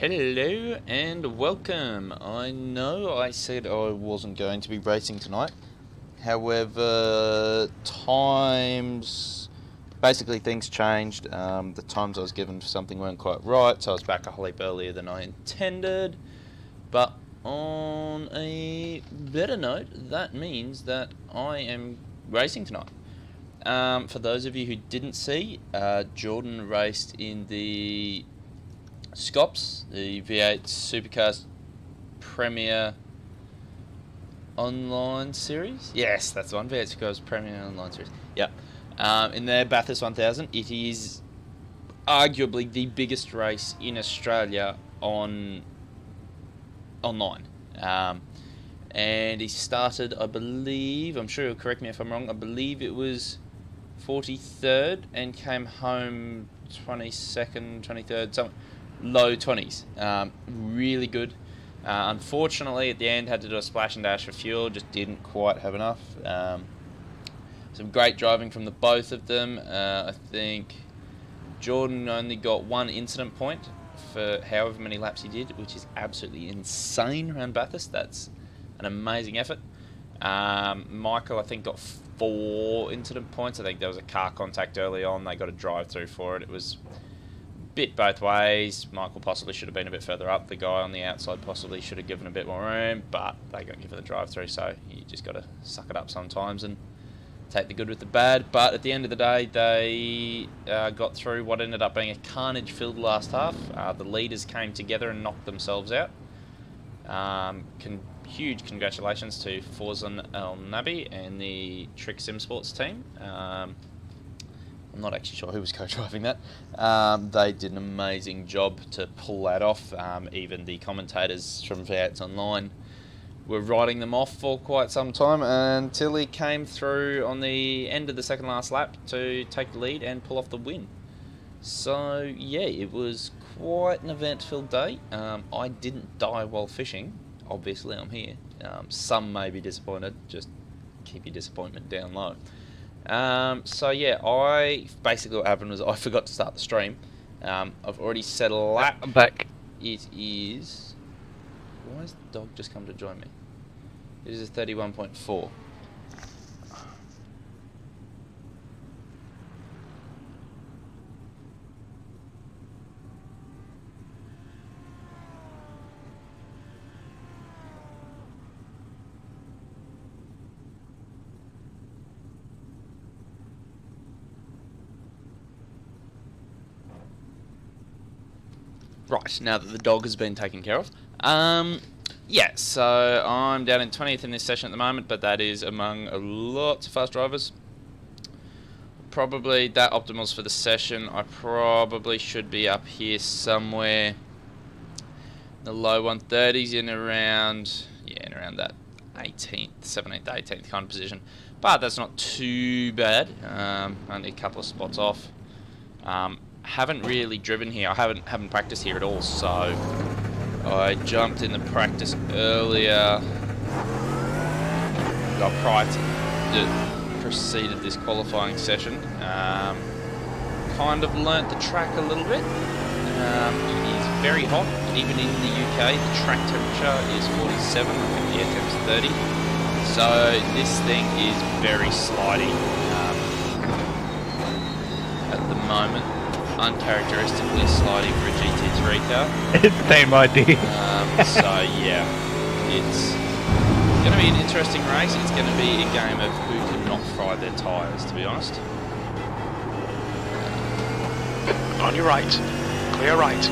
Hello and welcome. I know I said I wasn't going to be racing tonight. However, basically things changed. The times I was given for something weren't quite right, so I was back a whole heap earlier than I intended. But on a better note, that means that I am racing tonight. For those of you who didn't see, Jordan raced in the Scops, the V8 Supercars Premier Online Series. Yes, that's the one. V8 Supercars Premier Online Series. Yeah. In their Bathurst 1000, it is arguably the biggest race in Australia online. And he started, I believe, I'm sure he'll correct me if I'm wrong, I believe it was 43rd and came home 22nd, 23rd, something. Low 20s. Really good. Unfortunately, at the end, had to do a splash and dash for fuel. Just didn't quite have enough. Some great driving from the both of them. I think Jordan only got one incident point for however many laps he did, which is absolutely insane around Bathurst. That's an amazing effort. Michael, I think, got 4 incident points. I think there was a car contact early on. They got a drive through for it. It was bit both ways. Michael possibly should have been a bit further up. The guy on the outside possibly should have given a bit more room, but they got given the drive through, so you just got to suck it up sometimes and take the good with the bad. But at the end of the day, they got through what ended up being a carnage-filled last half. The leaders came together and knocked themselves out. Huge congratulations to Forzan El Nabi and the Trick Sim Sports team. I'm not actually sure who was co-driving that. They did an amazing job to pull that off. Even the commentators from V8s Online were writing them off for quite some time until he came through on the end of the second last lap to take the lead and pull off the win. So yeah, it was quite an event-filled day. I didn't die while fishing. Obviously, I'm here. Some may be disappointed. Just keep your disappointment down low. So yeah, basically what happened was I forgot to start the stream. I've already set a lap. I'm back. It is... Why has the dog just come to join me? It is a 31.4. Right, now that the dog has been taken care of. Yeah, so I'm down in 20th in this session at the moment, but that is among lots of fast drivers. Probably that optimals for the session. I probably should be up here somewhere in the low 130s in around that 18th, 17th, 18th kind of position. But that's not too bad. Only a couple of spots off. Haven't really driven here. I haven't practiced here at all, so I jumped in the practice earlier. Preceded this qualifying session. Kind of learnt the track a little bit. It is very hot, even in the UK. The track temperature is 47. I think the air temps 30. So this thing is very slidey at the moment. Uncharacteristically sliding for a GT3 car. It's the same idea. So yeah, it's going to be an interesting race. It's going to be a game of who can not fry their tyres, to be honest. On your right. Clear right.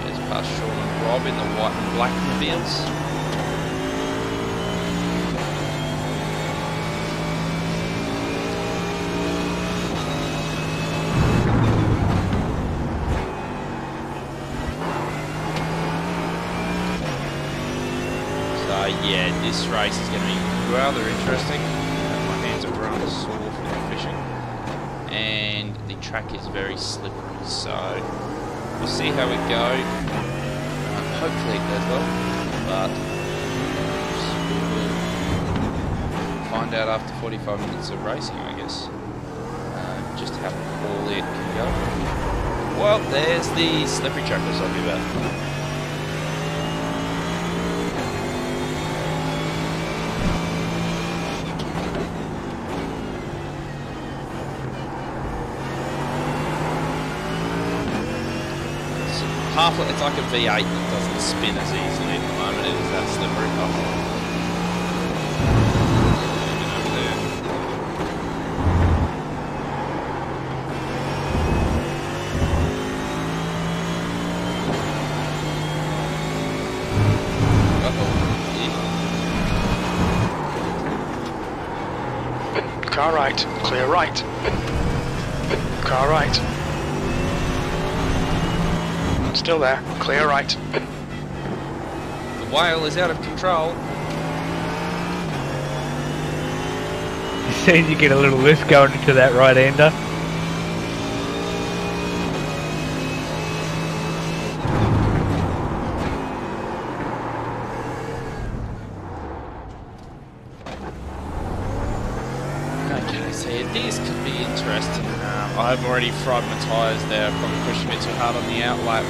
There's past Sean and Rob in the white and black Rivians. Yeah, this race is going to be rather interesting. My hands are rather sore from the fishing, and the track is very slippery, so we'll see how we go. Hopefully it goes well, but we'll find out after 45 minutes of racing, I guess. just how poorly it can go. Well, there's the slippery track I was talking about. It's like a V8 that doesn't spin as easily at the moment. It is that slippery car. Car right, clear right. Car right. Still there, clear right. The whale is out of control. As soon as you get a little lift going into that right-hander. Okay, so this could be interesting. I've already fried my tyres there. I probably pushed a bit too hard on the outlap.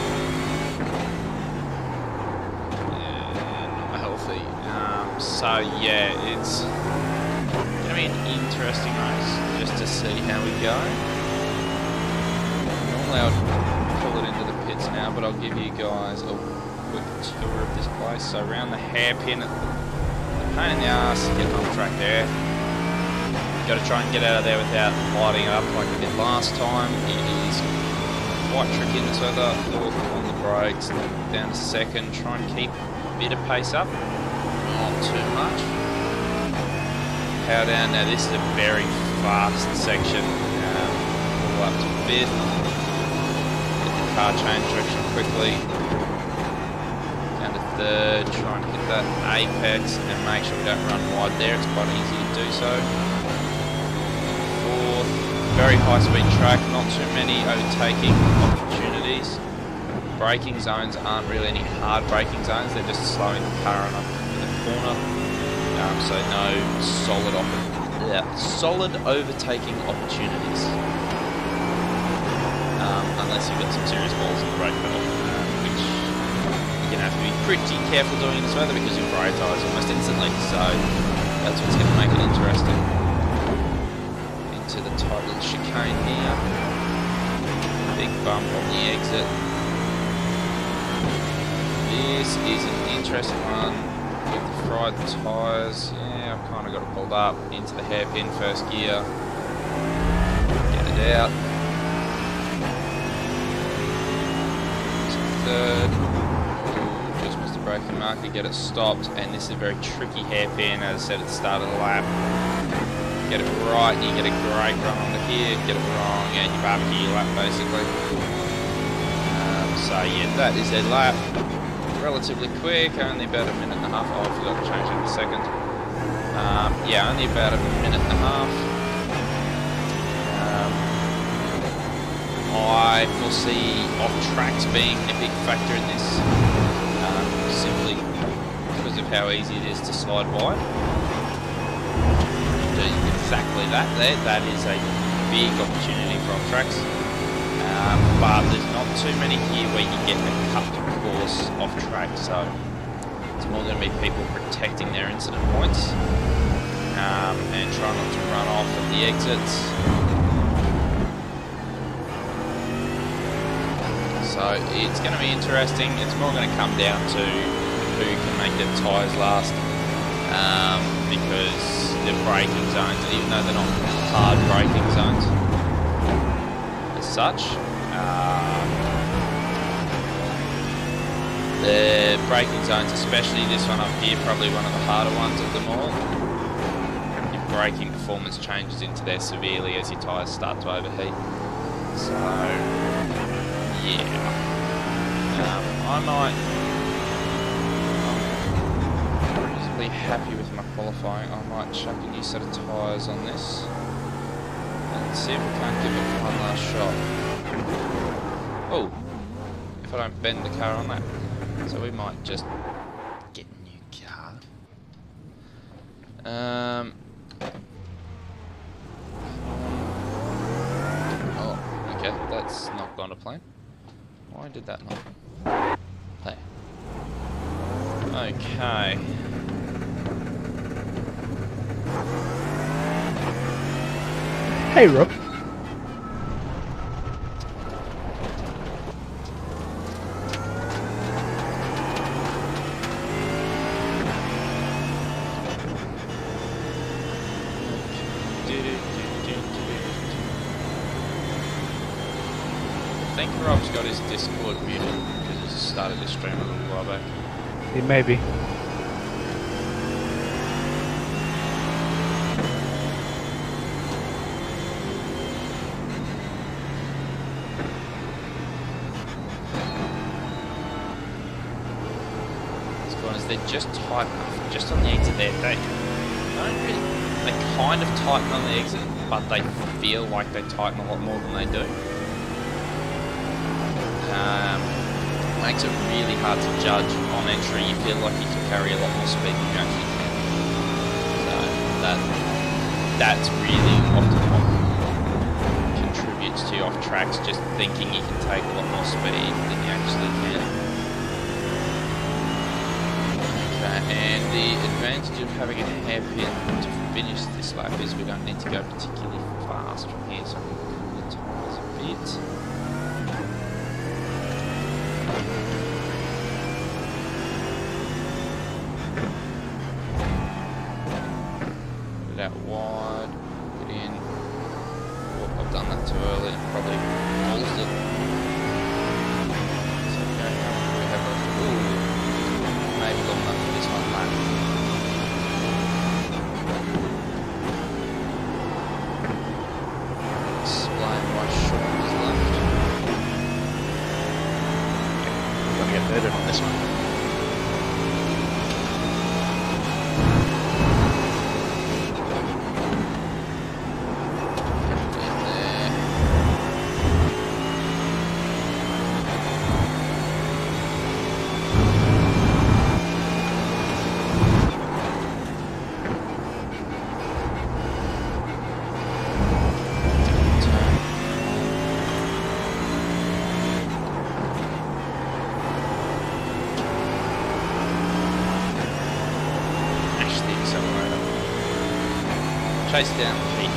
Not healthy. So yeah, it's gonna be an interesting race just to see how we go. Normally I'd pull it into the pits now, but I'll give you guys a quick tour of this place. So around the hairpin, the pain in the ass, getting on the track there. Got to try and get out of there without lighting it up like we did last time. It is quite tricky in this weather. Fourth on the brakes, down to second. Try and keep a bit of pace up, not too much. Power down. Now this is a very fast section. All up to fifth. Get the car change direction quickly. Down to third. Try and hit that apex and make sure we don't run wide there. It's quite easy to do so. Very high speed track, not too many overtaking opportunities. Braking zones aren't really any hard braking zones, they're just slowing the car on up in the corner. So no solid overtaking opportunities. Unless you've got some serious balls in the brake pedal, which you're going to have to be pretty careful doing in this weather because you'll break tyres almost instantly. So that's what's going to make it interesting. To the tight little chicane here. Big bump on the exit. This is an interesting one with the fried tyres. Yeah, I've kind of got it pulled up into the hairpin first gear. Get it out. Third. Ooh, just missed the braking marker. Get it stopped. And this is a very tricky hairpin. As I said at the start of the lap. Get it right and you get a great run under here, get it wrong and you barbecue your lap basically. So yeah, that is a lap. Relatively quick, only about a minute and a half. Oh, I forgot to change it in a second. Yeah, only about a minute and a half. I foresee off tracks being a big factor in this, simply because of how easy it is to slide wide. Exactly that there. That is a big opportunity for off tracks. But there's not too many here where you get a cut course off track, so it's more going to be people protecting their incident points and trying not to run off at the exits. So it's going to be interesting. It's more going to come down to who can make their tyres last. Because the braking zones, even though they're not hard braking zones as such, the braking zones, especially this one up here, probably one of the harder ones of them all. Your braking performance changes into there severely as your tyres start to overheat. So, yeah, I might. Happy with my qualifying. I might chuck a new set of tyres on this and see if we can't give it one last shot. Oh, if I don't bend the car on that. So we might just get a new car. That's not gone to plan. Why did that not? There. Okay. Hey, Rob. I think Rob's got his Discord muted because he started his stream a little while back. Yeah, maybe. They're just tight enough, just on the exit there. They don't really, they kind of tighten on the exit, but they feel like they tighten a lot more than they do. Makes it really hard to judge on entry. You feel like you can carry a lot more speed than you actually can. So that's really often what contributes to you off tracks, just thinking you can take a lot more speed than you actually can. And the advantage of having a hairpin to finish this lap is we don't need to go particularly fast from here, so we can cool the tyres a bit. Put it out wide, put in. Oh, I've done that too early, probably paused it. So okay, now we have a maybe long enough for this one lap. Explain why Sean was left. I'm going to get better on this one. Chase down the feet.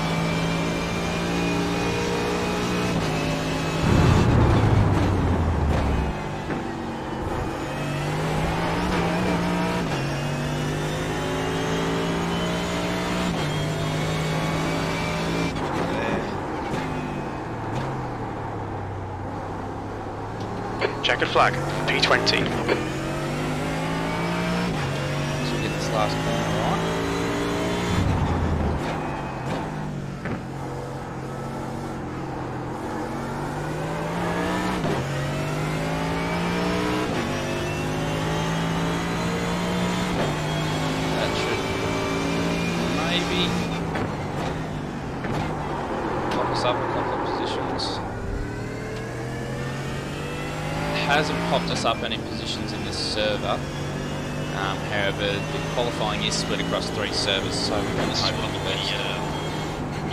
Checkered flag, P20. So we get this last corner right. Up a couple of positions. It hasn't popped us up any positions in this server. However, the qualifying is split across 3 servers, so we're going to hope on the best.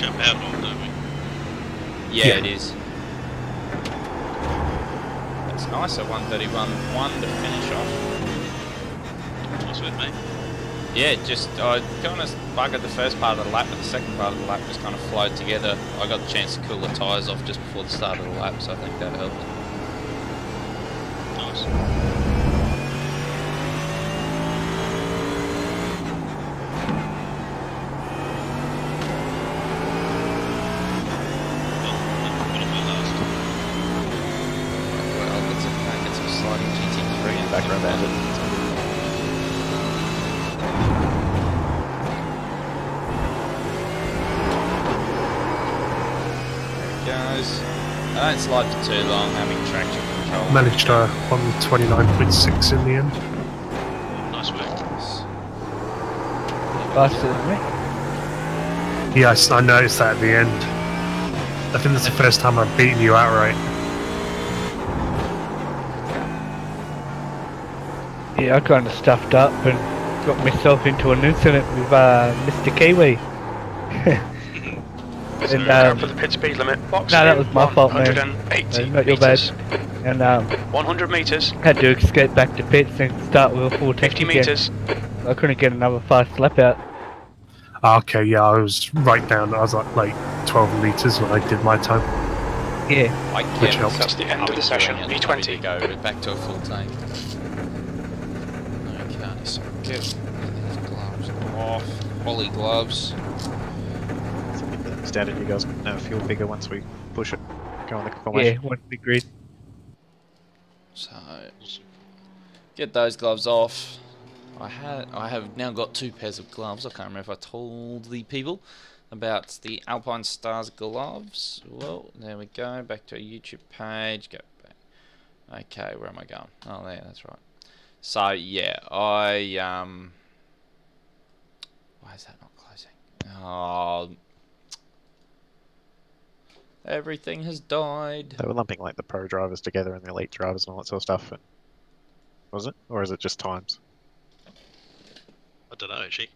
Jump out on, don't we? Yeah, it is. That's nice. A 1:31.1 to finish off. Nice work, mate. Yeah, just I kind of buggered the first part of the lap, but the second part of the lap just kind of flowed together. I got the chance to cool the tyres off just before the start of the lap, so I think that helped. Nice. Well, let's get some sliding GT3 in the background bandit. I don't slide for too long, having traction control. Managed 129.6 in the end. Nice work. Faster than me. Yes, I noticed that at the end. I think that's the first time I've beaten you outright. Yeah, I kind of stuffed up and got myself into an incident with Mr. Kiwi. And, Go for the pit speed limit. Box no, that in was my fault, man. 180 Not your bad. meters. And 100 meters. had to escape back to pits and start with a full tank 50 again. meters. I couldn't get another fast lap out. Okay, yeah, I was right down. I was like 12 meters when I did my time. Yeah. I Which kept helps. That's the end of the session. P20 to P20. go back to a full tank. Okay, so get these gloves off. Holly gloves. Standard, you guys can fuel figure once we push it. Go on the Yeah, formation. one big grid. So get those gloves off. I have now got 2 pairs of gloves. I can't remember if I told the people about the Alpine Stars gloves. Well, there we go. Back to our YouTube page. Go back. Okay, where am I going? Oh, there. That's right. So yeah, why is that not closing? Oh, everything has died. They were lumping like the pro drivers together and the elite drivers and all that sort of stuff. And, was it? Or is it just times? I don't know, actually.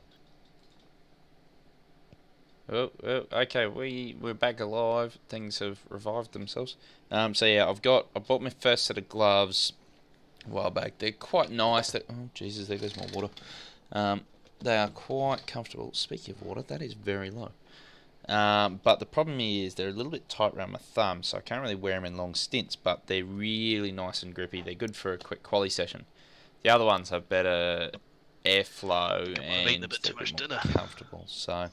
Oh, okay, we're back alive. Things have revived themselves. So yeah, I bought my first set of gloves a while back. They're quite nice. Oh Jesus, there goes my water. They are quite comfortable. Speaking of water, that is very low. But the problem is they're a little bit tight around my thumb, so I can't really wear them in long stints. But they're really nice and grippy. They're good for a quick quali session. The other ones have better airflow and a bit too much more dinner. comfortable. So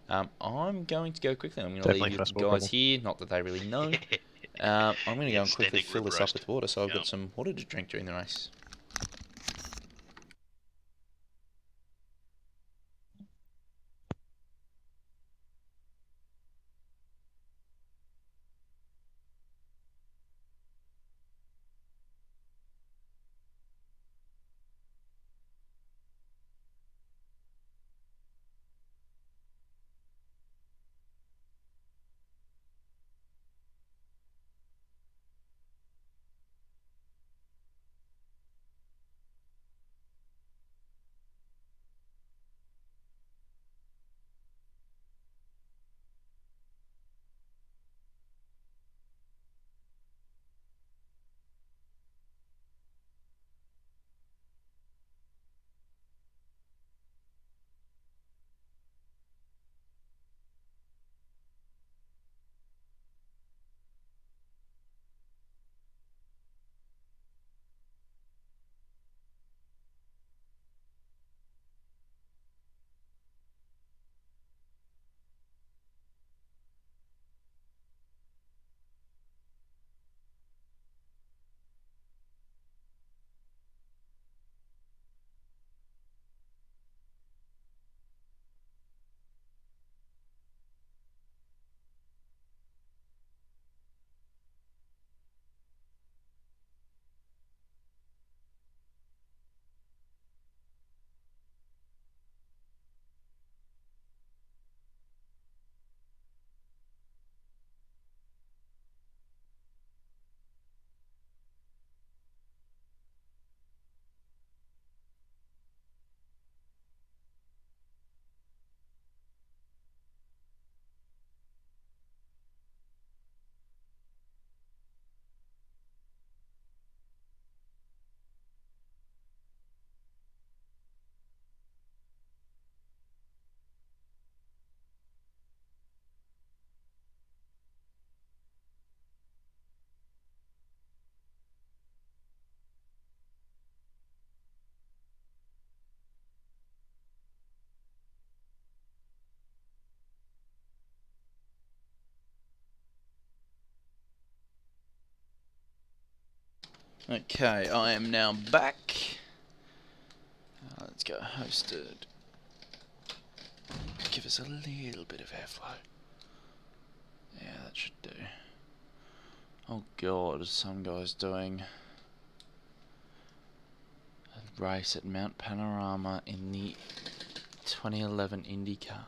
I'm going to go quickly. I'm going to Definitely leave you first world guys problem. here. Not that they really know. I'm going to go and quickly Standing fill rib this up roast. with water, so I've Yum. got some water to drink during the race. Okay, I am now back. Let's go hosted. Give us a little bit of airflow. Yeah, that should do. Oh god, some guy's doing a race at Mount Panorama in the 2011 IndyCar.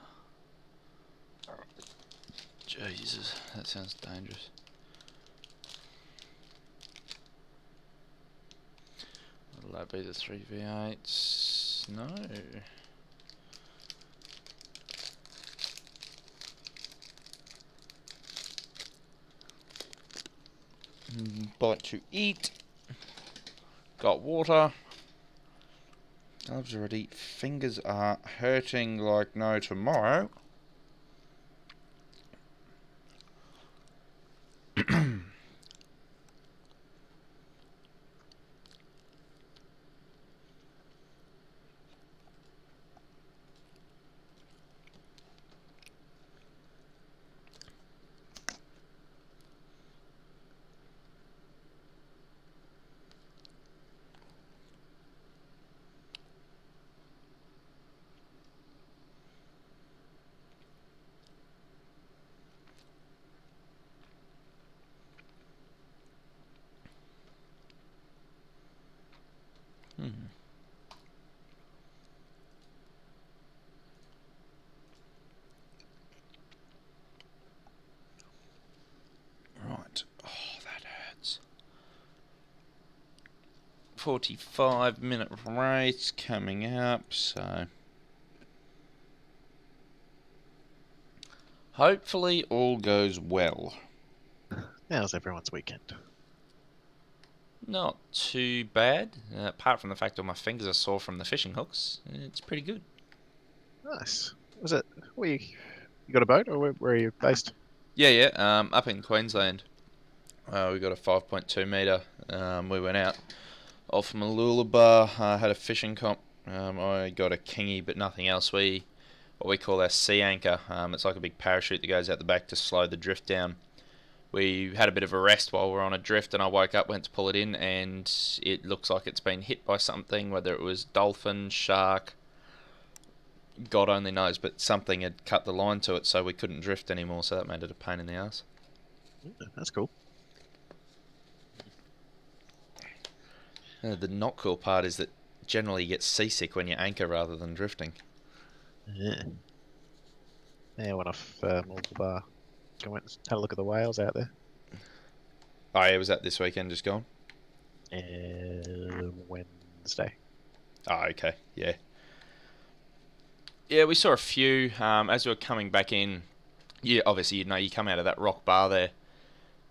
Jesus, that sounds dangerous. Will that be the 3v8s? No. Bite to eat. Got water. Gloves are ready. Fingers are hurting like no tomorrow. Right. Oh, that hurts. 45-minute race coming up, so hopefully all goes well. How's everyone's weekend? Not too bad, apart from the fact that my fingers are sore from the fishing hooks. It's pretty good. Nice. Was it? You got a boat, or where are you based? Yeah. Up in Queensland, we got a 5.2 metre. We went out off Mooloolaba, had a fishing comp. I got a kingy, but nothing else. What we call our sea anchor. It's like a big parachute that goes out the back to slow the drift down. We had a bit of a rest while we were on a drift, and I woke up, went to pull it in, and it looks like it's been hit by something, whether it was dolphin, shark, God only knows, but something had cut the line to it, so we couldn't drift anymore, so that made it a pain in the ass. That's cool. The not cool part is that generally you get seasick when you anchor rather than drifting. Yeah. Yeah, I went off Mooloolaba. I went and had a look at the whales out there. Oh yeah, was that this weekend just gone? Wednesday. Oh, okay, yeah. Yeah, we saw a few as we were coming back in. Yeah, obviously, you come out of that rock bar there,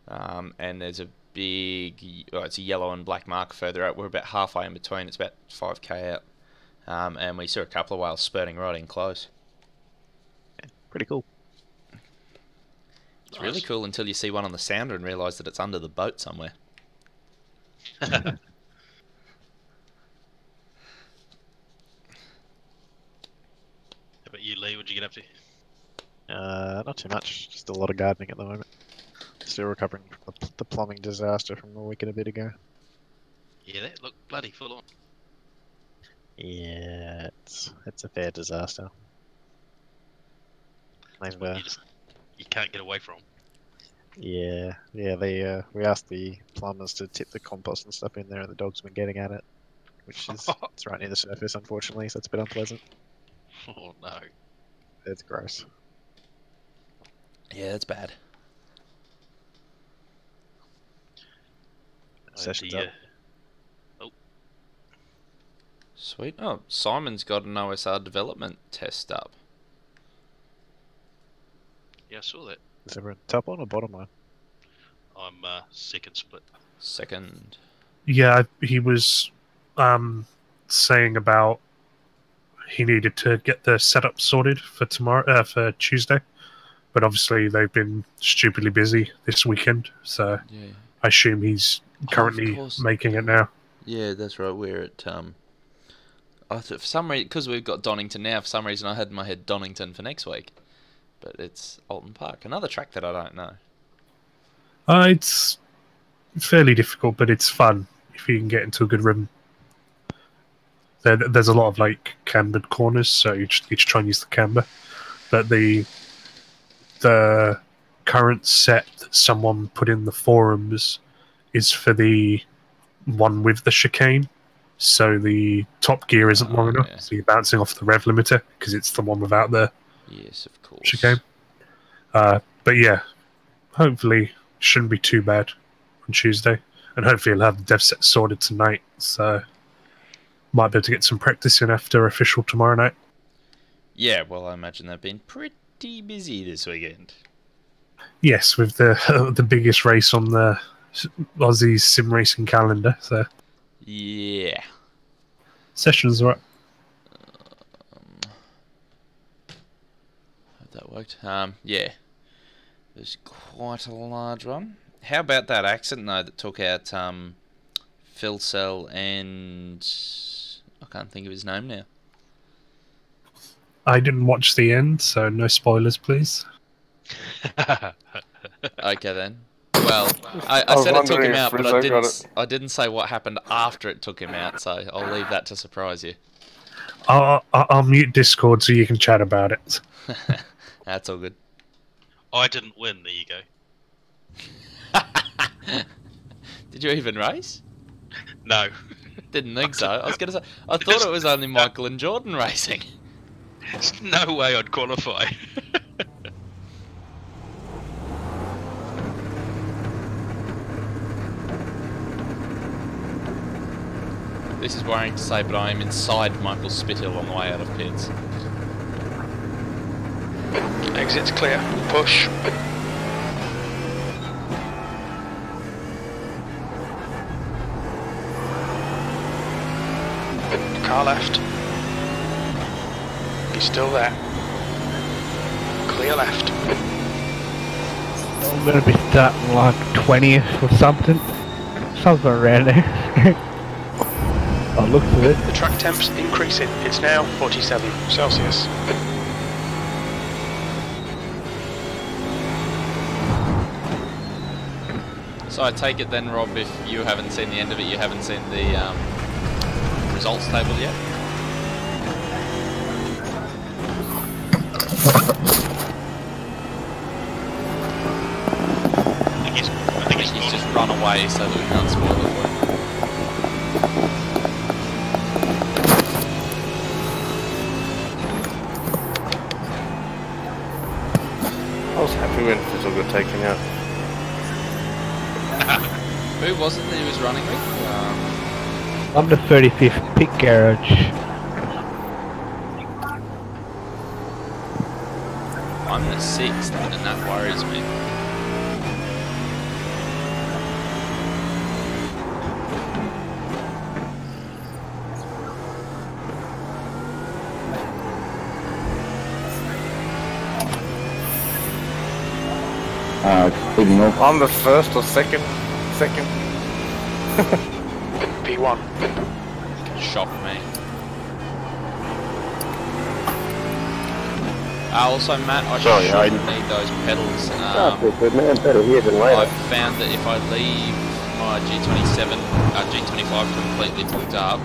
and there's a big, it's a yellow and black mark further out. We're about halfway in between. It's about 5k out, and we saw a couple of whales spurting right in close. Yeah, pretty cool. It's really cool until you see one on the sounder and realise that it's under the boat somewhere. How about you, Lee? What'd you get up to? Not too much. Just a lot of gardening at the moment. Still recovering from the plumbing disaster from a week and a bit ago. Yeah, that looked bloody full on. Yeah, it's a fair disaster. They've, You can't get away from. yeah. They we asked the plumbers to tip the compost and stuff in there, and the dog's been getting at it, which is it's right near the surface, unfortunately, so it's a bit unpleasant. Oh no. It's gross. Yeah, that's bad. Session's dear. up. Sweet. Oh, Simon's got an OSR development test up. Yeah, I saw that. Is everyone top one or bottom one? I'm second split. Second. Yeah, he was saying about he needed to get the setup sorted for tomorrow, for Tuesday, but obviously they've been stupidly busy this weekend, so Yeah. I assume he's currently making it now. Yeah, that's right. We're at for some reason, because we've got Donnington now, for some reason I had in my head Donnington for next week, but it's Alton Park, another track that I don't know. It's fairly difficult, but it's fun if you can get into a good rhythm. There's a lot of like cambered corners, so you just need to try and use the camber. But the current set that someone put in the forums is for the one with the chicane, so the top gear isn't long enough, so you're bouncing off the rev limiter because it's the one without the Yes, of course. chicane. But yeah, hopefully shouldn't be too bad on Tuesday, and hopefully I'll have the dev set sorted tonight, so might be able to get some practice in after official tomorrow night. Yeah, well, I imagine they've been pretty busy this weekend. Yes, with the the biggest race on the Aussie sim racing calendar. So Yeah. sessions are up. Hope that worked. Yeah. It was quite a large one. How about that accident though that took out Phil Sell and I can't think of his name now. I didn't watch the end, so no spoilers, please. Okay then. Well, I said it took him out, but I didn't say what happened after it took him out, so I'll leave that to surprise you. I'll mute Discord so you can chat about it. That's all good. I didn't win, there you go. Did you even race? No. Didn't think so. I was going to say, I thought it was only Michael and Jordan racing. There's no way I'd qualify. This is worrying to say, but I am inside Michael's Spithill on the way out of pits. Exit's clear. Push. Car left. He's still there. Clear left. I'm going to be starting like 20th or something. Something around there. I looked at it. The track temp's increasing. It's now 47 Celsius. So I take it then, Rob, if you haven't seen the end of it, you haven't seen the results table yet? I think he's just run away so that we can't spoil it for him. I was happy when Fizzle got taken out. Who was it that he was running with? I'm the 35th pit garage. I'm the 6th, and that worries me. I'm the first or second. P1. Shock me. Also, Matt, I shouldn't need those pedals. Good man, better here than later. I've found that if I leave my G25 completely booked up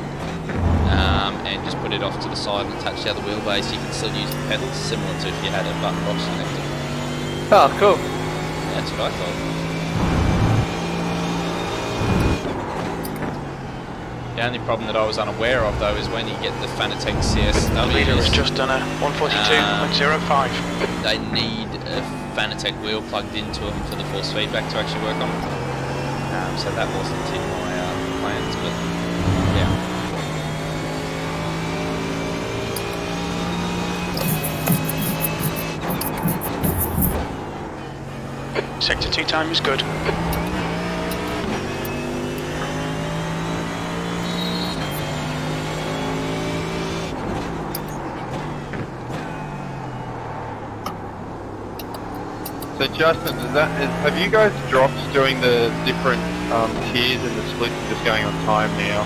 and just put it off to the side and attach the other wheelbase, you can still use the pedals, similar to if you had a button box connected. Oh, cool. That's what I thought. The only problem that I was unaware of though is when you get the Fanatec CSWs. The leader has just done a 142.05. They need a Fanatec wheel plugged into them for the force feedback to actually work on. So that wasn't in my plans, but yeah. Sector 2 time is good. So Justin, have you guys dropped doing the different tiers in the split and just going on time now?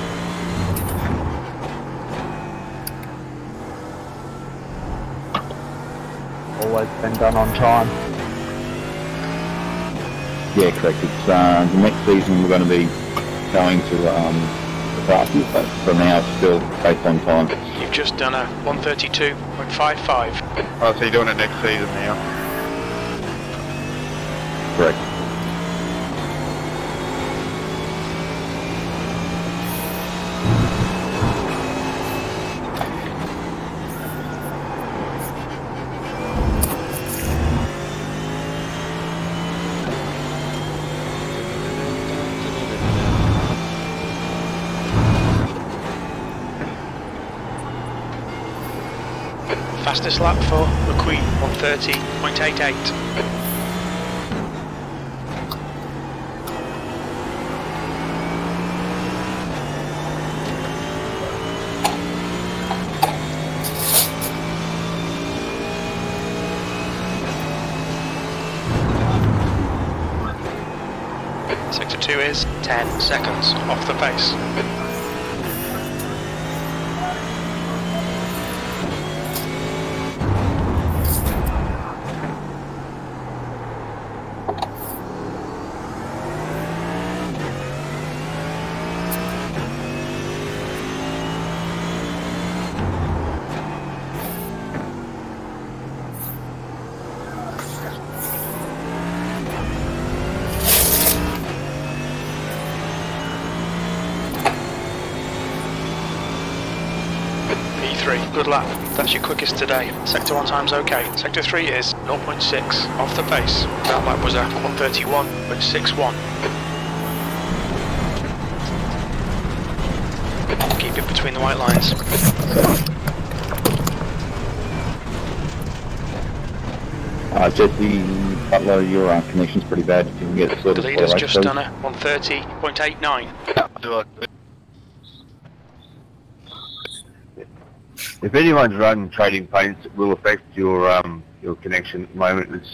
Always been done on time. Yeah, correct. It's the next season we're going to be going to the classes, but for now it's still based on time. You've just done a 132.55. Oh, so you're doing it next season now? Correct. Fastest lap for McQueen, 130.88. Sector 2 is 10 seconds off the pace. Good lap. That's your quickest today. Sector 1 time's okay. Sector 3 is 0.6 off the pace. That lap was a 1:31.61. Keep it between the white lines. Jesse Butler, your connection's pretty bad. If you can get it The sorted leader's for just please. done a 1:30.89. If anyone's running trading paints, it will affect your connection at the moment.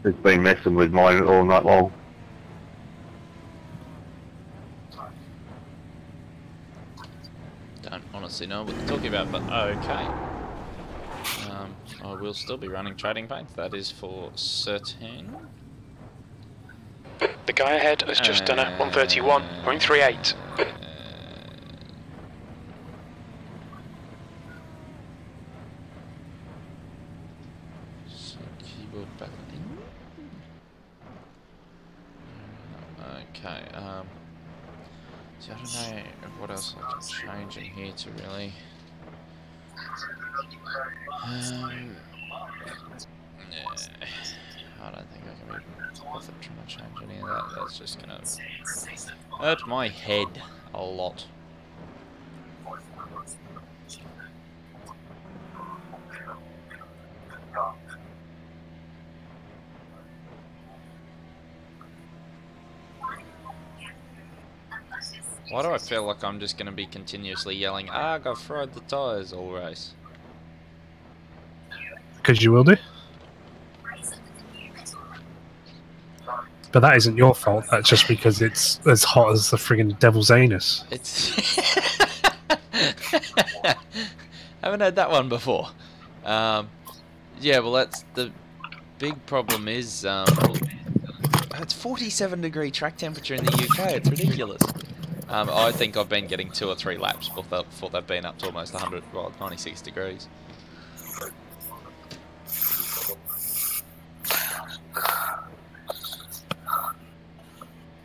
It's been messing with mine all night long. Don't honestly know what they're talking about, but okay. I will still be running trading paints, that is for certain. The guy ahead has just done a 1:31.38. Keyboard back in. Okay, see, I don't know what else I can change in here to really. I don't think I can be bothered trying to change any of that. That's just gonna hurt my head a lot. Why do I feel like I'm just going to be continuously yelling, "Arg, I've fried the tyres" all race? Because you will do. But that isn't your fault, that's just because it's as hot as the friggin' devil's anus. It's... haven't had that one before. Yeah, well that's the big problem is, it's 47-degree track temperature in the UK, it's ridiculous. I think I've been getting 2 or 3 laps before they've been up to almost 100, well, 96 degrees.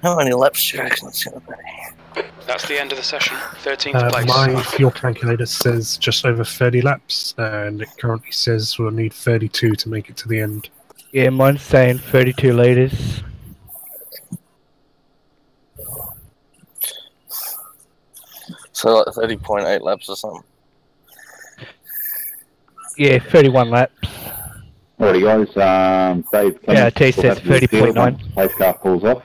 How many laps do you reckon it's going to be? That's the end of the session. 13th place. My fuel calculator says just over 30 laps, and it currently says we'll need 32 to make it to the end. Yeah, mine's saying 32 litres. So like 30.8 laps or something. Yeah, 31 laps. Alrighty guys, Dave, yeah, T says 30.9. Pace car pulls off.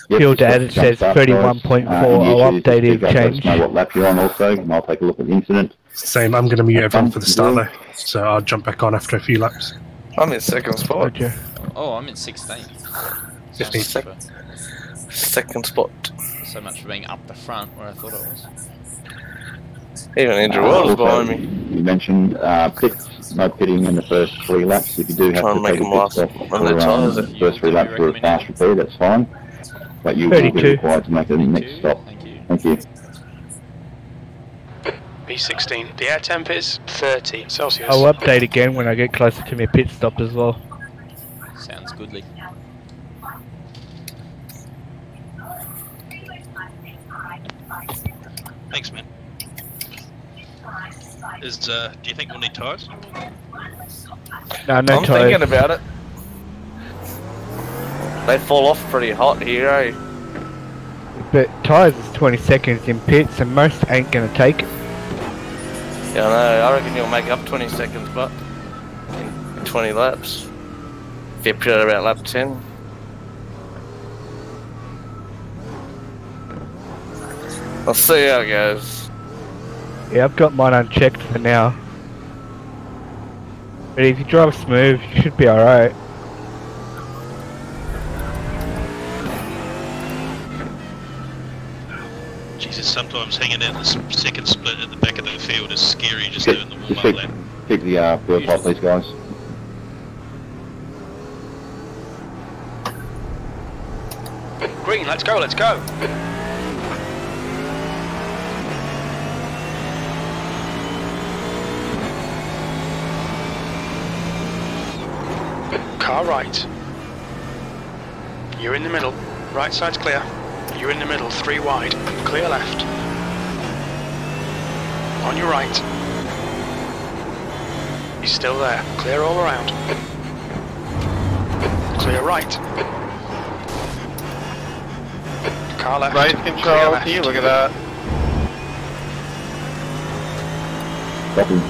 Fuel data says 31.4. I'll update it, change. Know what lap you're on also, and I'll take a look at the incident. Same, I'm going to mute everyone for the start though, so I'll jump back on after a few laps. I'm in second spot. Roger. Oh, I'm in 16th. 15th. Second spot. So much for being up the front where I thought I was. Even Andrew Wells behind me. You mentioned pits, no pitting in the first 3 laps. If you do have to take a pit stop for the first 3 laps for a fast repair, that's fine. But you will be required to make a next stop. Thank you. B16. The air temp is 30 Celsius. I'll update again when I get closer to my pit stop as well. Sounds goodly. Thanks, man. Do you think we'll need tyres? No, no I'm tyres. thinking about it. They fall off pretty hot here, eh? But tyres is 20 seconds in pits and most ain't going to take it. Yeah, I know. I reckon you'll make up 20 seconds, but in 20 laps. If you put it about lap 10. I'll see how it goes. Yeah, I've got mine unchecked for now. But if you drive smooth, you should be alright. Jesus, sometimes hanging out the second split at the back of the field is scary, just doing the warm-up lap. Keep the field tight, please, guys. Green, let's go, let's go. Car right. You're in the middle. Right side's clear. You're in the middle, 3 wide. Clear left. On your right. He's still there. Clear all around. Clear right. Car left. Race control, can you look at that? Copy.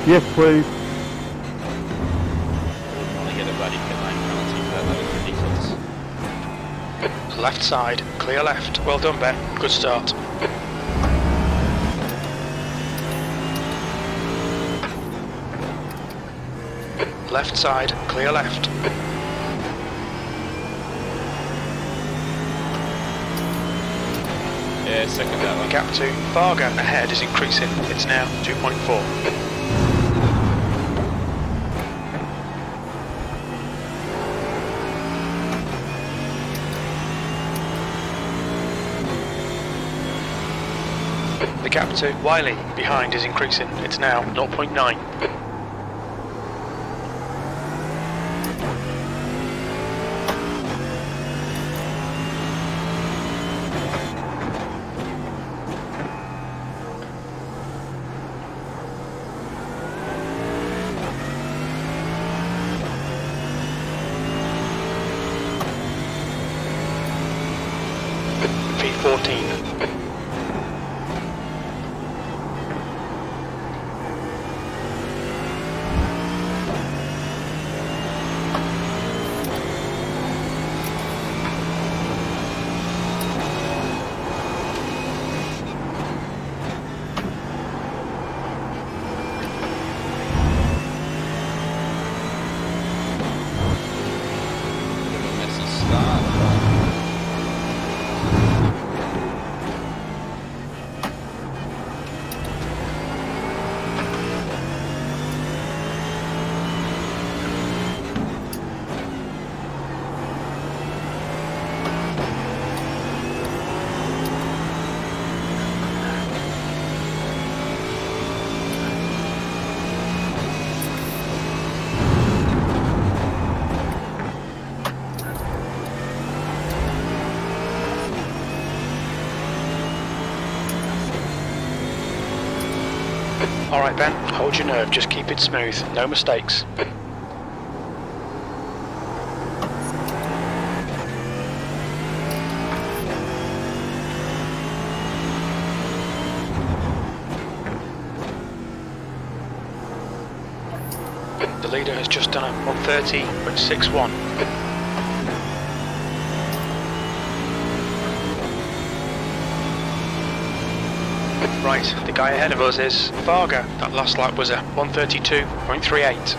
Yes, please. Left side, clear left. Well done, Ben. Good start. Left side, clear left. Yeah, second that one. Gap to Fargo ahead is increasing. It's now 2.4. The gap to Wiley behind is increasing. It's now 0.9. P14. Alright Ben, hold your nerve, just keep it smooth, no mistakes. The leader has just done a 130.61. Right, the guy ahead of us is Fargo. That last lap was a 132.38.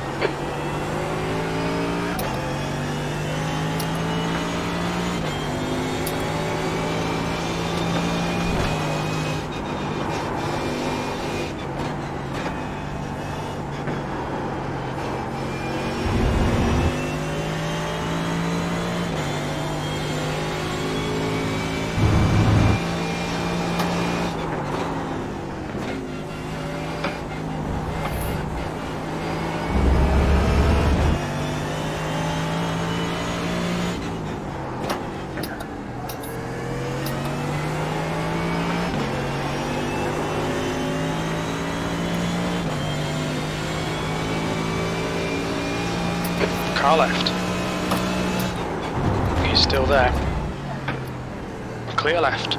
Car left. He's still there. Clear left.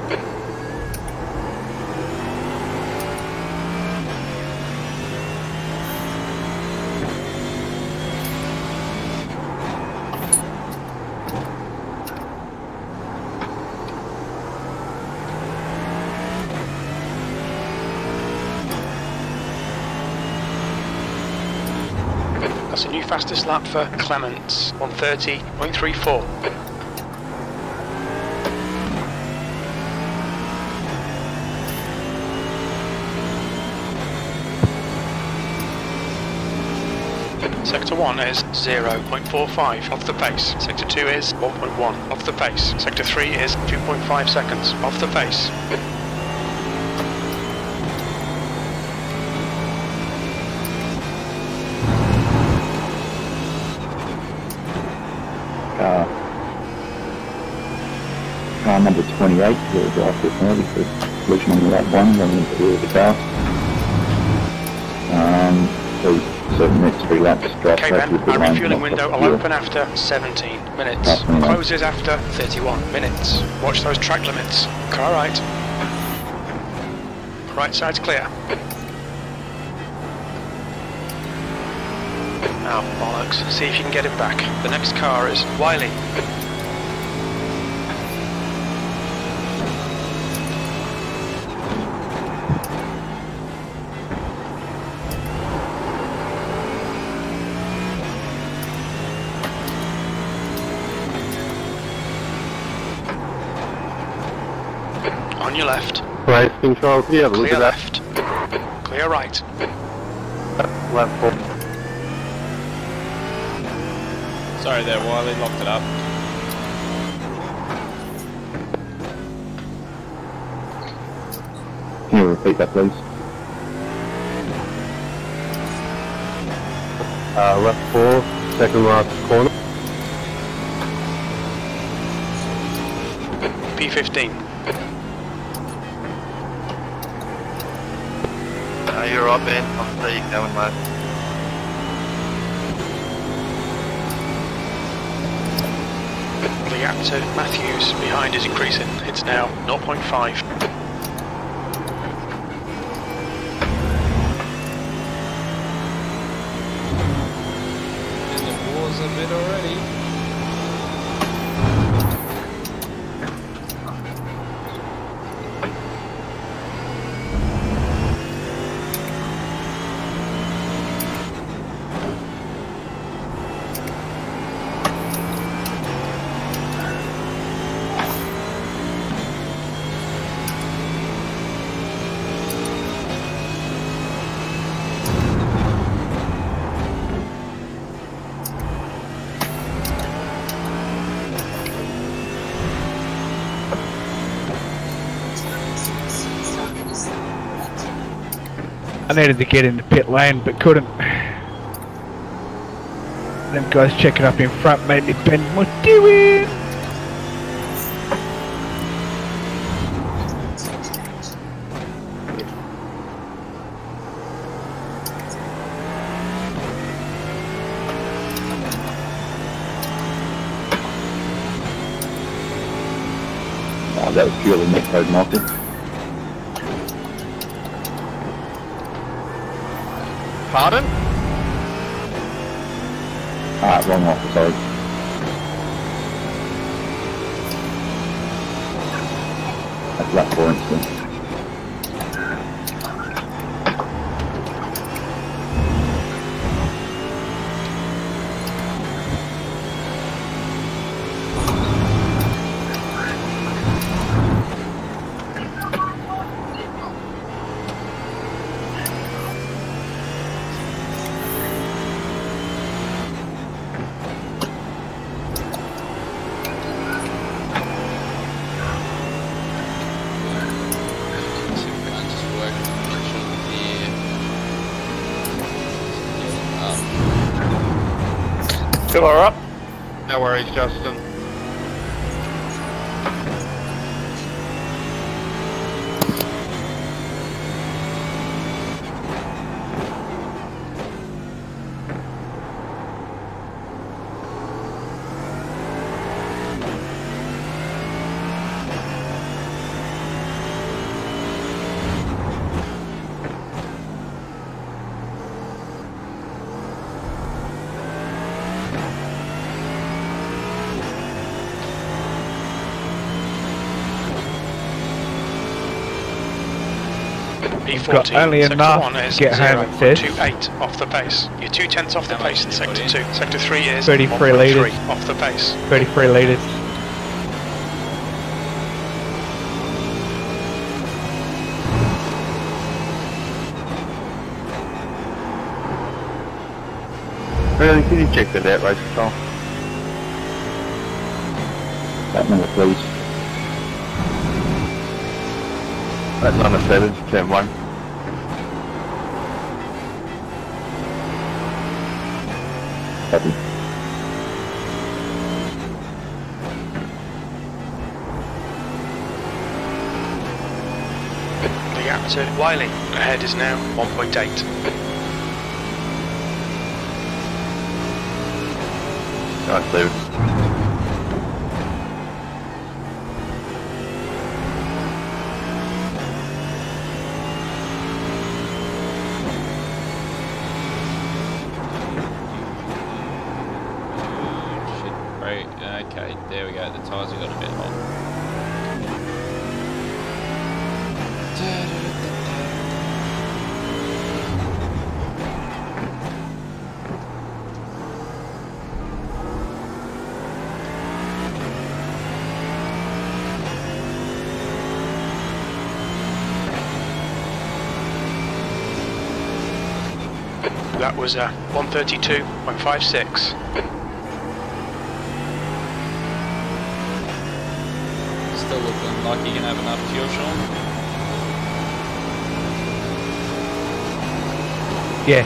That's a new fastest lap for Clements, 130.34. Sector 1 is 0.45 off the pace. Sector 2 is 1.1 off the pace. Sector 3 is 2.5 seconds off the pace. Car number 28, we'll drive this now because collision on the lap 1, running into the rear of the car. So next 3 laps, drive Okay then, our refuelling window will open after 17 minutes. Closes after 31 minutes. Watch those track limits. Car right. Right side's clear. Now, bollocks, see if you can get him back. The next car is Wiley. On your left. Right, control clear, look Clear at left. Clear right. that. Left 4. Sorry there, Wiley, locked it up. Can you repeat that, please? Left 4, second last corner. P15. You're right, Ben. I'll see you going, mate. The gap to Matthews behind is increasing. It's now 0.5. In the wars a bit already. I needed to get into pit lane but couldn't. Them guys checking up in front made me bend my doing. Oh, that was purely net code market. Pardon? Wrong officer, sorry. That's lap 4 incident. Fill her up. No worries, Justin. Got only enough to get home at this. 0.28 off the pace. You're 2/10 off the pace in Sector 2. Sector 3 is 33 litres. off the pace. 33 litres. Really, can you check that out, race control? That number, please. That's number 7, turn 1. Copy. The gap to Wiley ahead is now 1.8. Nice, David. Right, okay, there we go, the tyres have got a bit hot. That was 132.56. Still looking like you're going to have enough fuel, Sean? Yeah.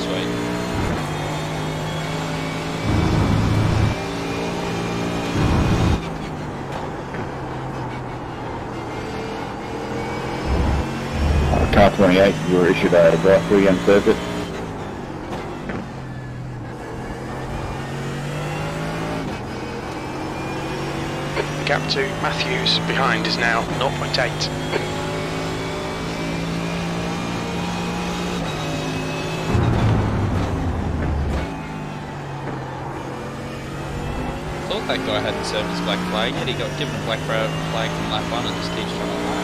Sweet. Car 28, you were issued a drive-through young circuit. The gap to Matthews behind is now 0.8. Thought that guy hadn't served his black flag yet. He got given a black flag from lap 1 and just keeps trying to line.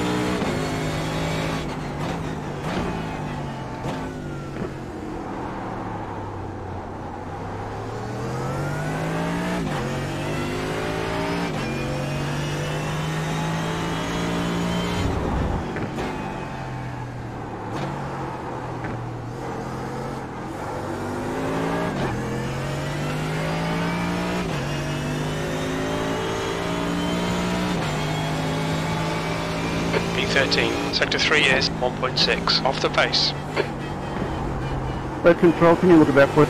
B13, sector 3 is 1.6, off the pace. Red control, can you look at that, please?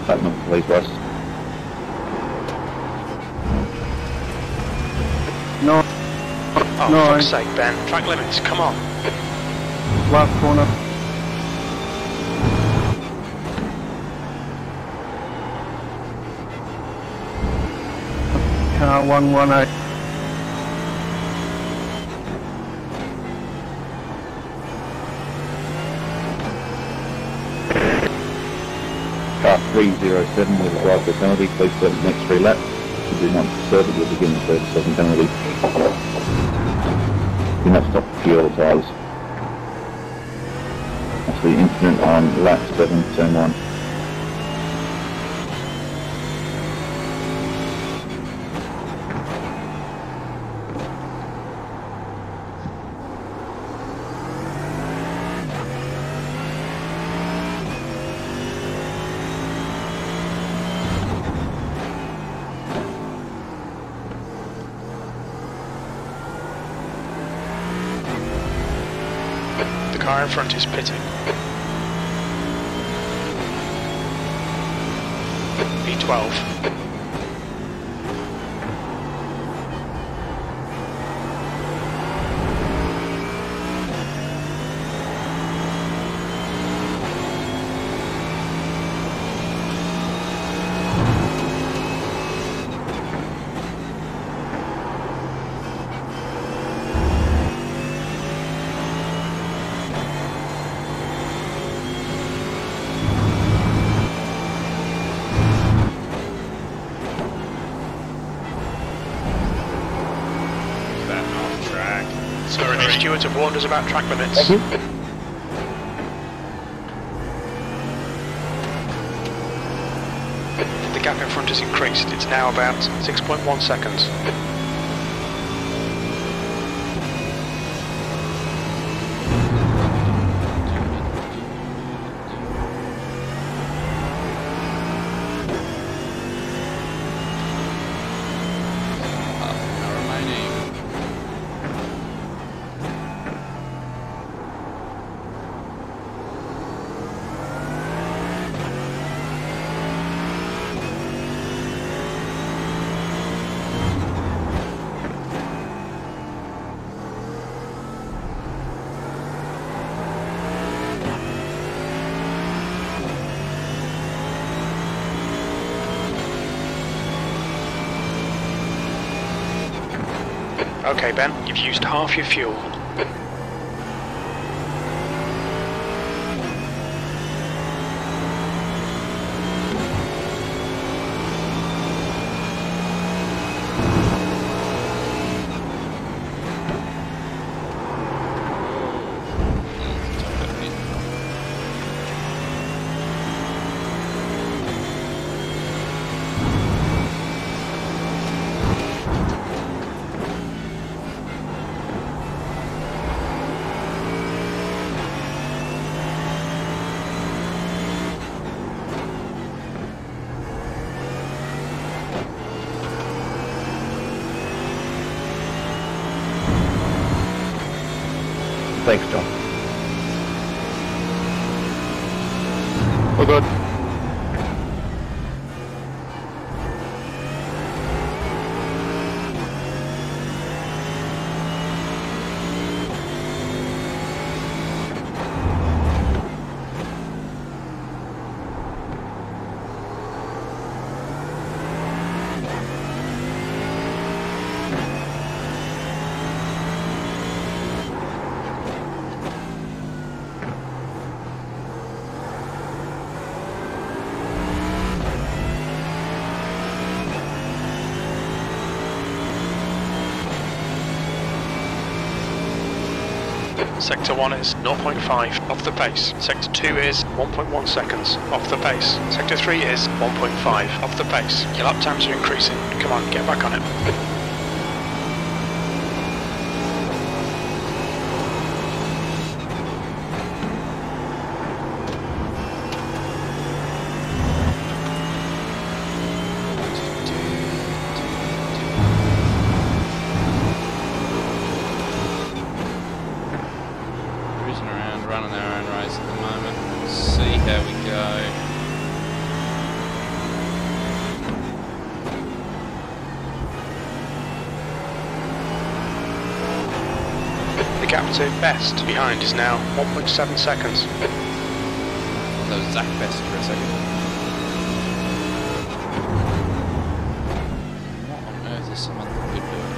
That number, please, Russ. No. Oh, No, for fuck's sake, Ben. Track limits, come on. Last corner. Car 118. Car 307 will arrive the penalty. Please serve the next 3 laps. If you do not serve it, you'll begin the 37 penalty. Do not stop the fuel tyres. That's the incident on lap 7, turn 1. The car in front is pitting. B12. Stewards have warned us about track limits. gap in front has increased. It's now about 6.1 seconds. Okay, Ben, you've used half your fuel. Thanks, John. All good. Sector 1 is 0.5 off the pace. Sector 2 is 1.1 seconds off the pace. Sector 3 is 1.5 off the pace. Your lap times are increasing. Come on, get back on it. Running their own race at the moment. We'll see how we go. The gap to Best behind is now 1.7 seconds. That was Zach Best for a second. What on earth is someone that could do it?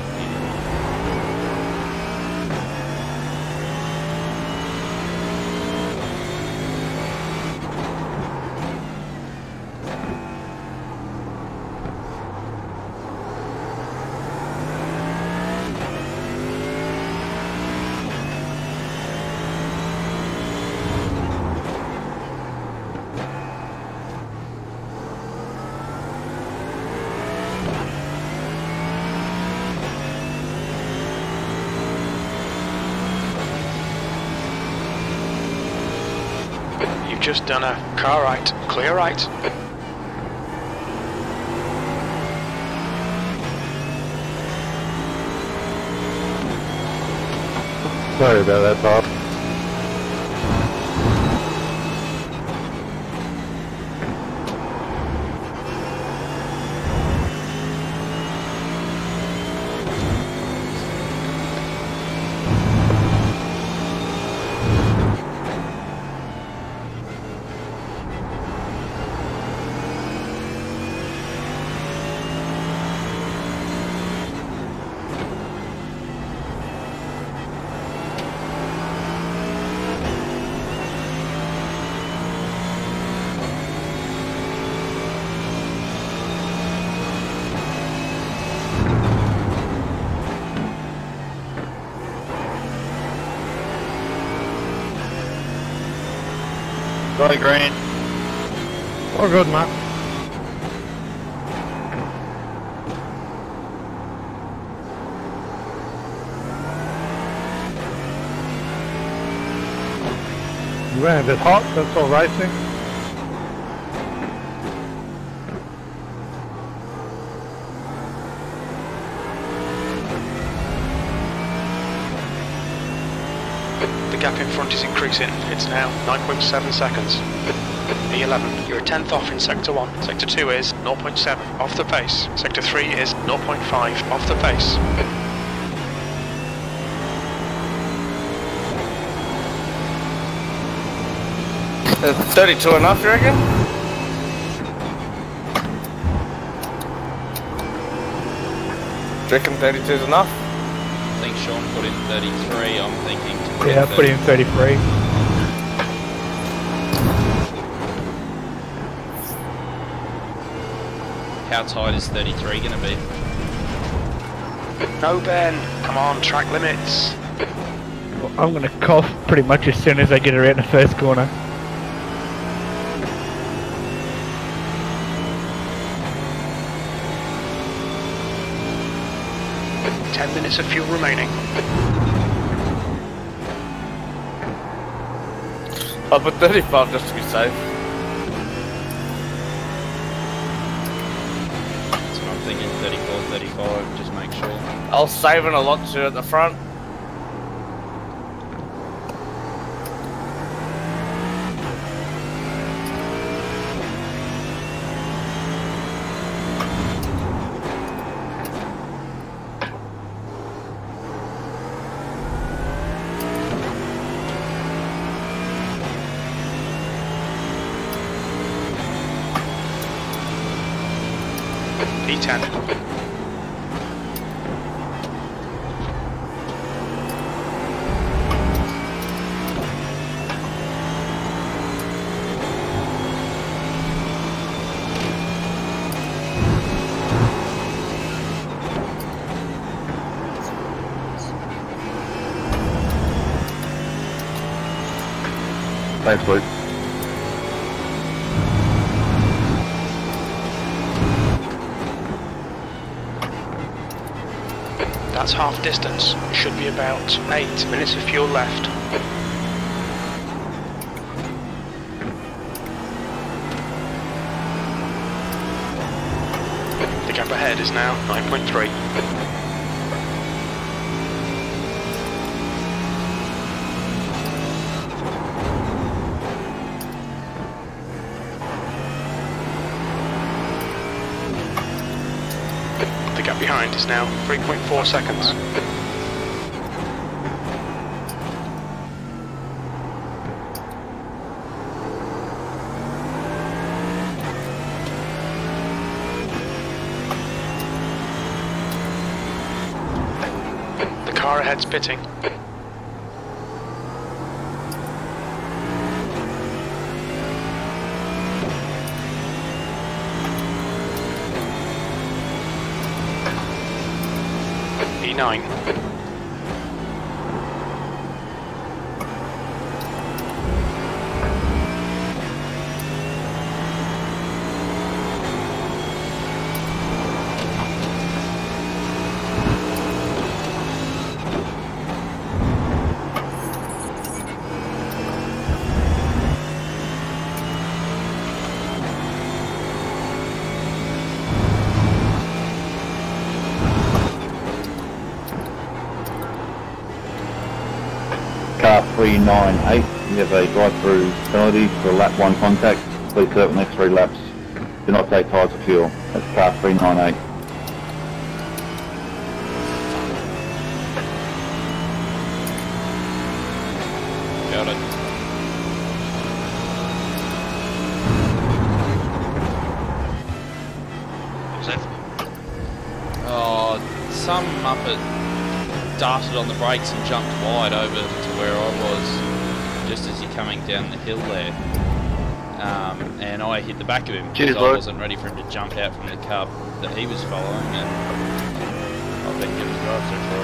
You've just done a car right, clear right. Sorry about that, Bob. Sorry, Green. All good, Matt. You ran a bit hot, that's all racing. The gap in front is increasing. It's now 9.7 seconds. E11, you're a tenth off in Sector 1. Sector 2 is 0.7 off the pace. Sector 3 is 0.5 off the pace. 32 enough, you reckon? Do you reckon 32 is enough? I think Sean put in 33. I'm thinking to put Yeah, in put in 33. How tight is 33 going to be? No, Ben. Come on, track limits. Well, I'm going to cough pretty much as soon as I get around the first corner. 10 minutes of fuel remaining. I'll put 35 just to be safe. That's what I'm thinking, 34, 35, just make sure. I'll save in a lot too at the front. E10. Thanks, Luke. That's half distance. Should be about 8 minutes of fuel left. The gap ahead is now 9.3. The gap behind is now 3.4 seconds. The car ahead's pitting. E9. Car 398, you have a drive-through penalty for lap 1 contact. Please serve the next 3 laps. Do not take tyres of fuel. That's car 398. Got it. What was that? Oh, some muppet darted on the brakes and jumped wide over to where I was just as you're coming down the hill there. And I hit the back of him because I wasn't ready for him to jump out from the car that he was following, and I've been given drive through for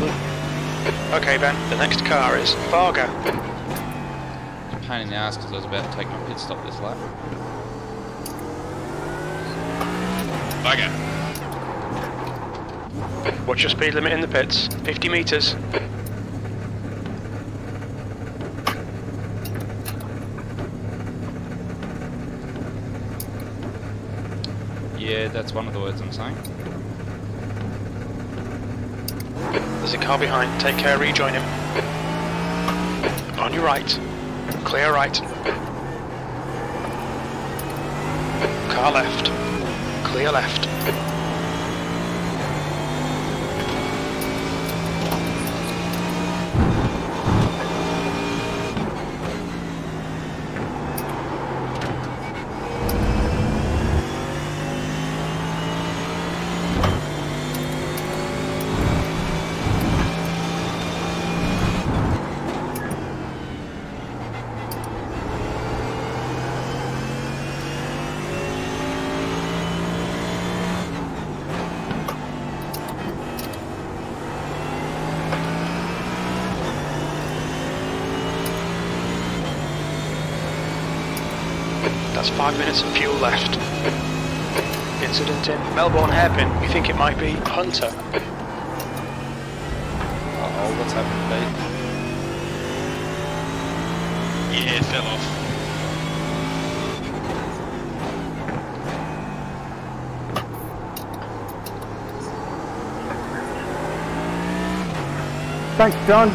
it. Okay, Ben, the next car is Varga. It's a pain in the ass because I was about to take my pit stop this lap. Bugger. What's your speed limit in the pits? 50 metres. Yeah, that's one of the words I'm saying. There's a car behind. Take care, rejoin him. On your right. Clear right. Car left. Clear left. That's 5 minutes of fuel left. Incident in Melbourne hairpin. We think it might be Hunter. Uh-oh, what's happened, Pete? Yeah, it fell off. Thanks, John.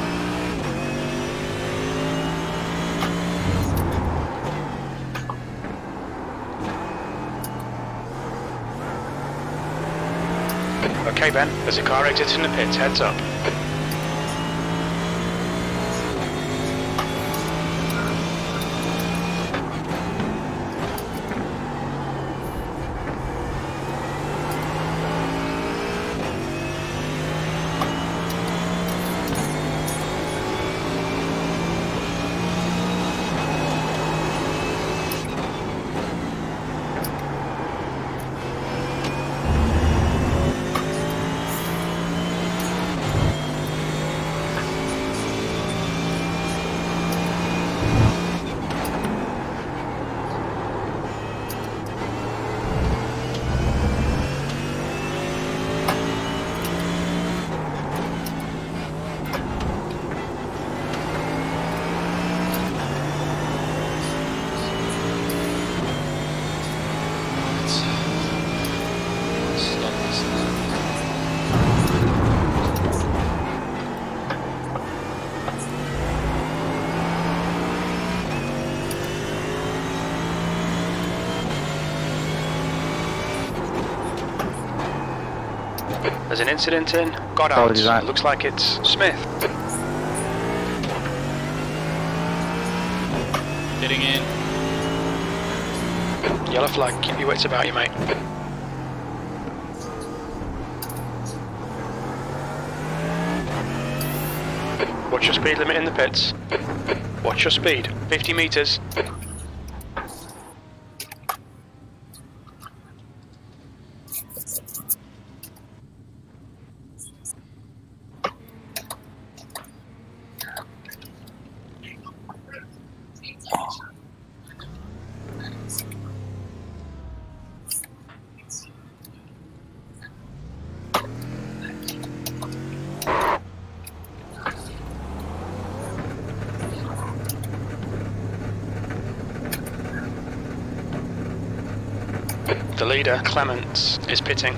Okay, Ben, there's a car exiting the pits, heads up. There's an incident in Goddard. Looks like it's Smith. Getting in. Yellow flag, keep your wits about you, mate. Watch your speed limit in the pits. Watch your speed. 50 metres. The leader, Clements, is pitting.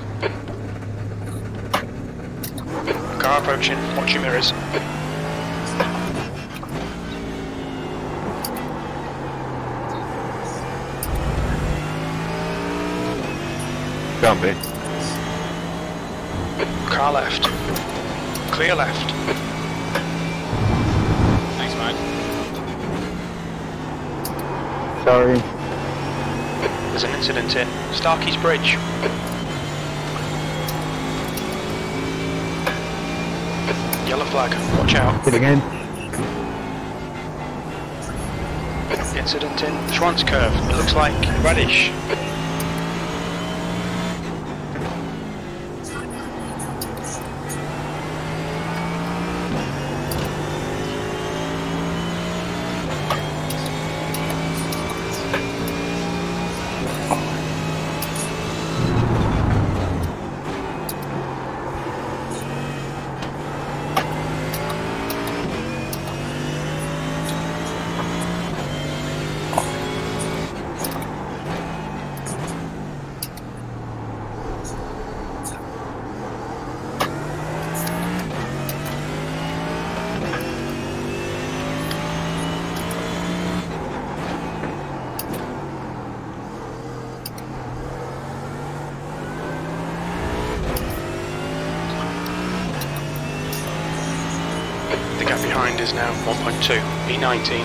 Car approaching, watch your mirrors. Can't be. Car left. Clear left. Thanks, mate. Sorry. There's an incident in Starkey's Bridge. Yellow flag, watch out. Hit again. Incident in Schwanz Curve. It looks like Radish. behind is now 1.2, E19.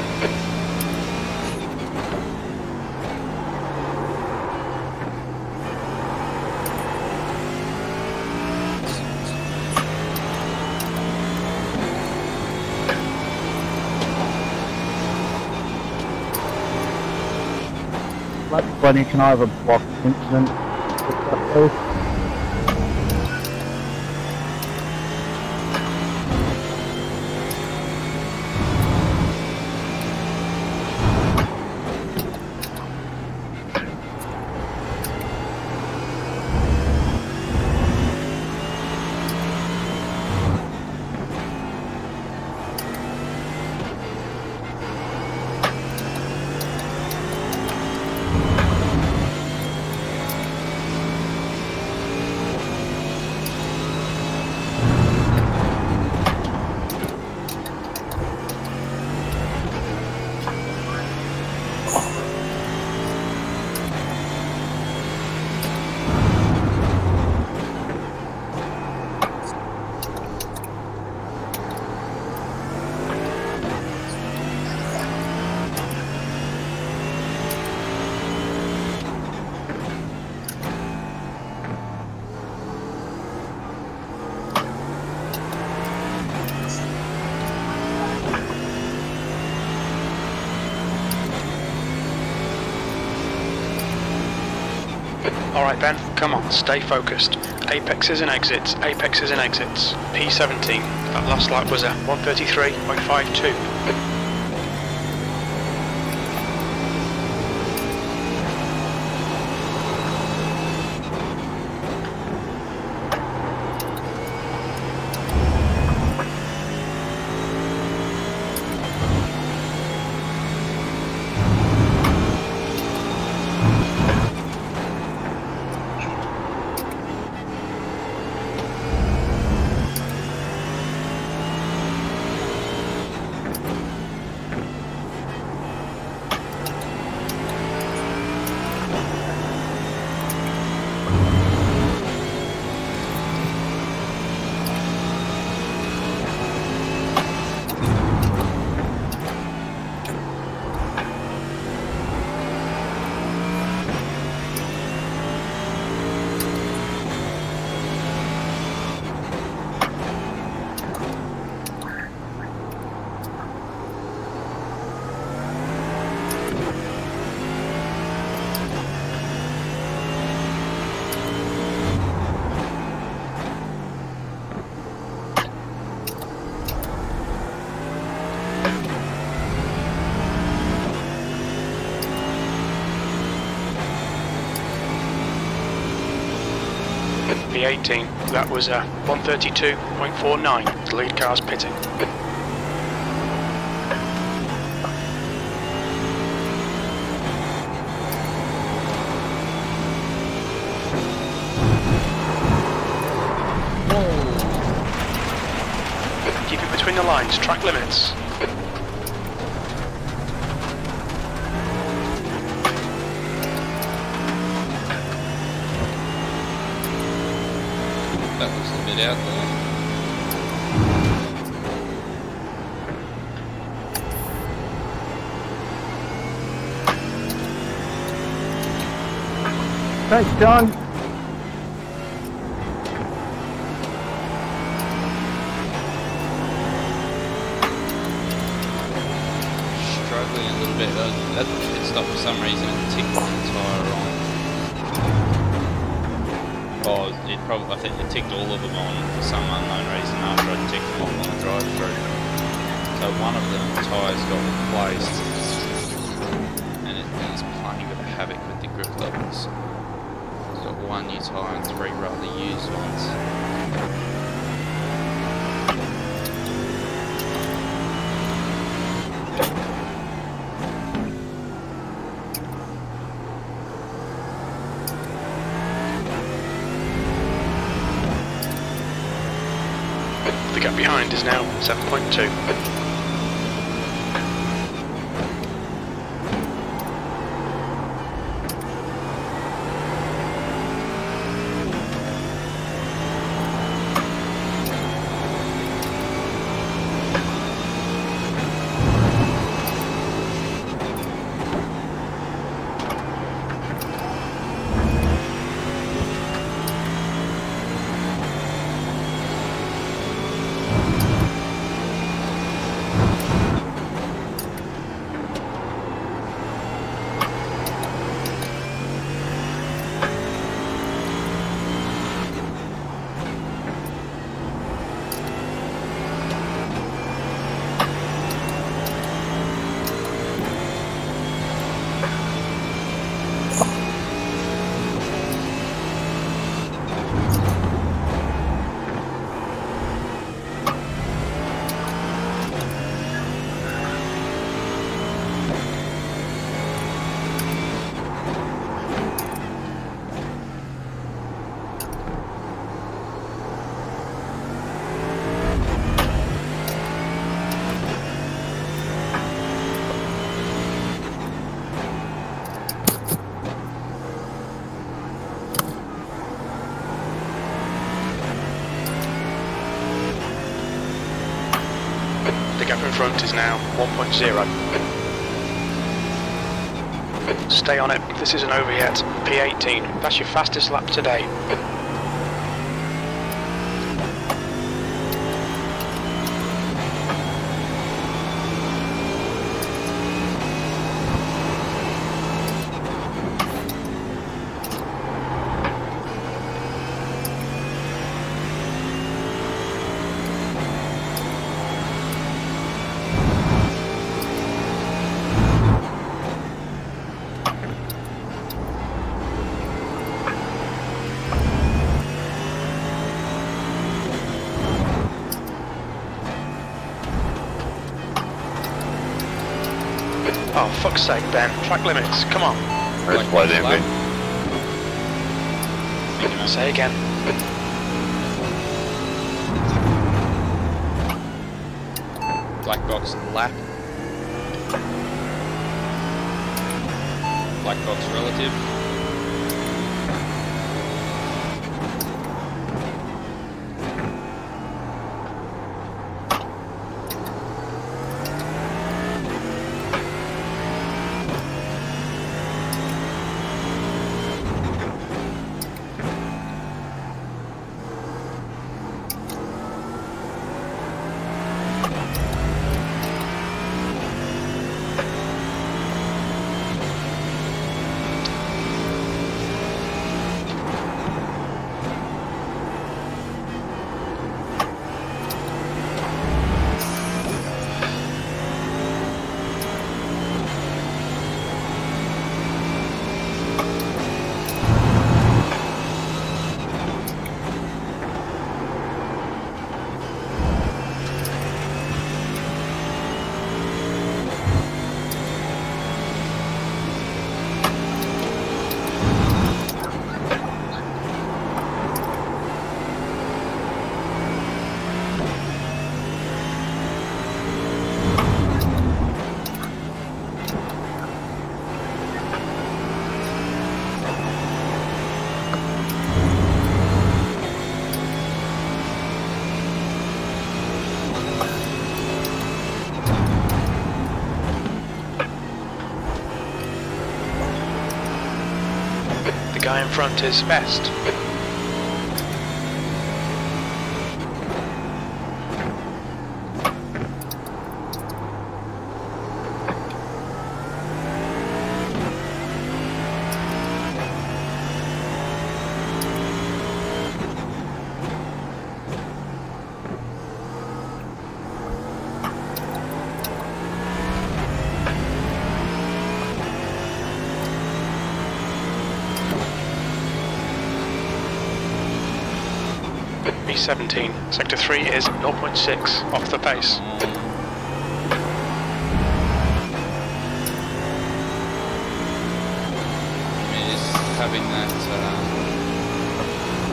Buddy, can I have a block incident? Please? Alright Ben, come on, stay focused. Apexes and exits, apexes and exits. P17, that last lap was a 133.52. P18, that was a 132.49. The lead car's pitting. Keep it between the lines, track limits. That was a bit out there. Thanks, John. Struggling a little bit. That pit stop for some reason it ticked the tyre on. Oh, I think it ticked all of them on for some unknown reason after I ticked them off on the drive through. So one of the tyres got replaced and it is playing a bit of havoc with the grip levels. It's got one new tyre and three rather used ones. The gap behind is now 7.2. Gap in front is now 1.0. Stay on it, this isn't over yet. P18, that's your fastest lap today. Oh, fuck's sake, Ben. Track limits, come on. That's why they've been. Say again. Black box lap. Black box relative. The guy in front is best. B17, sector 3 is 0.6 off the pace. Is having that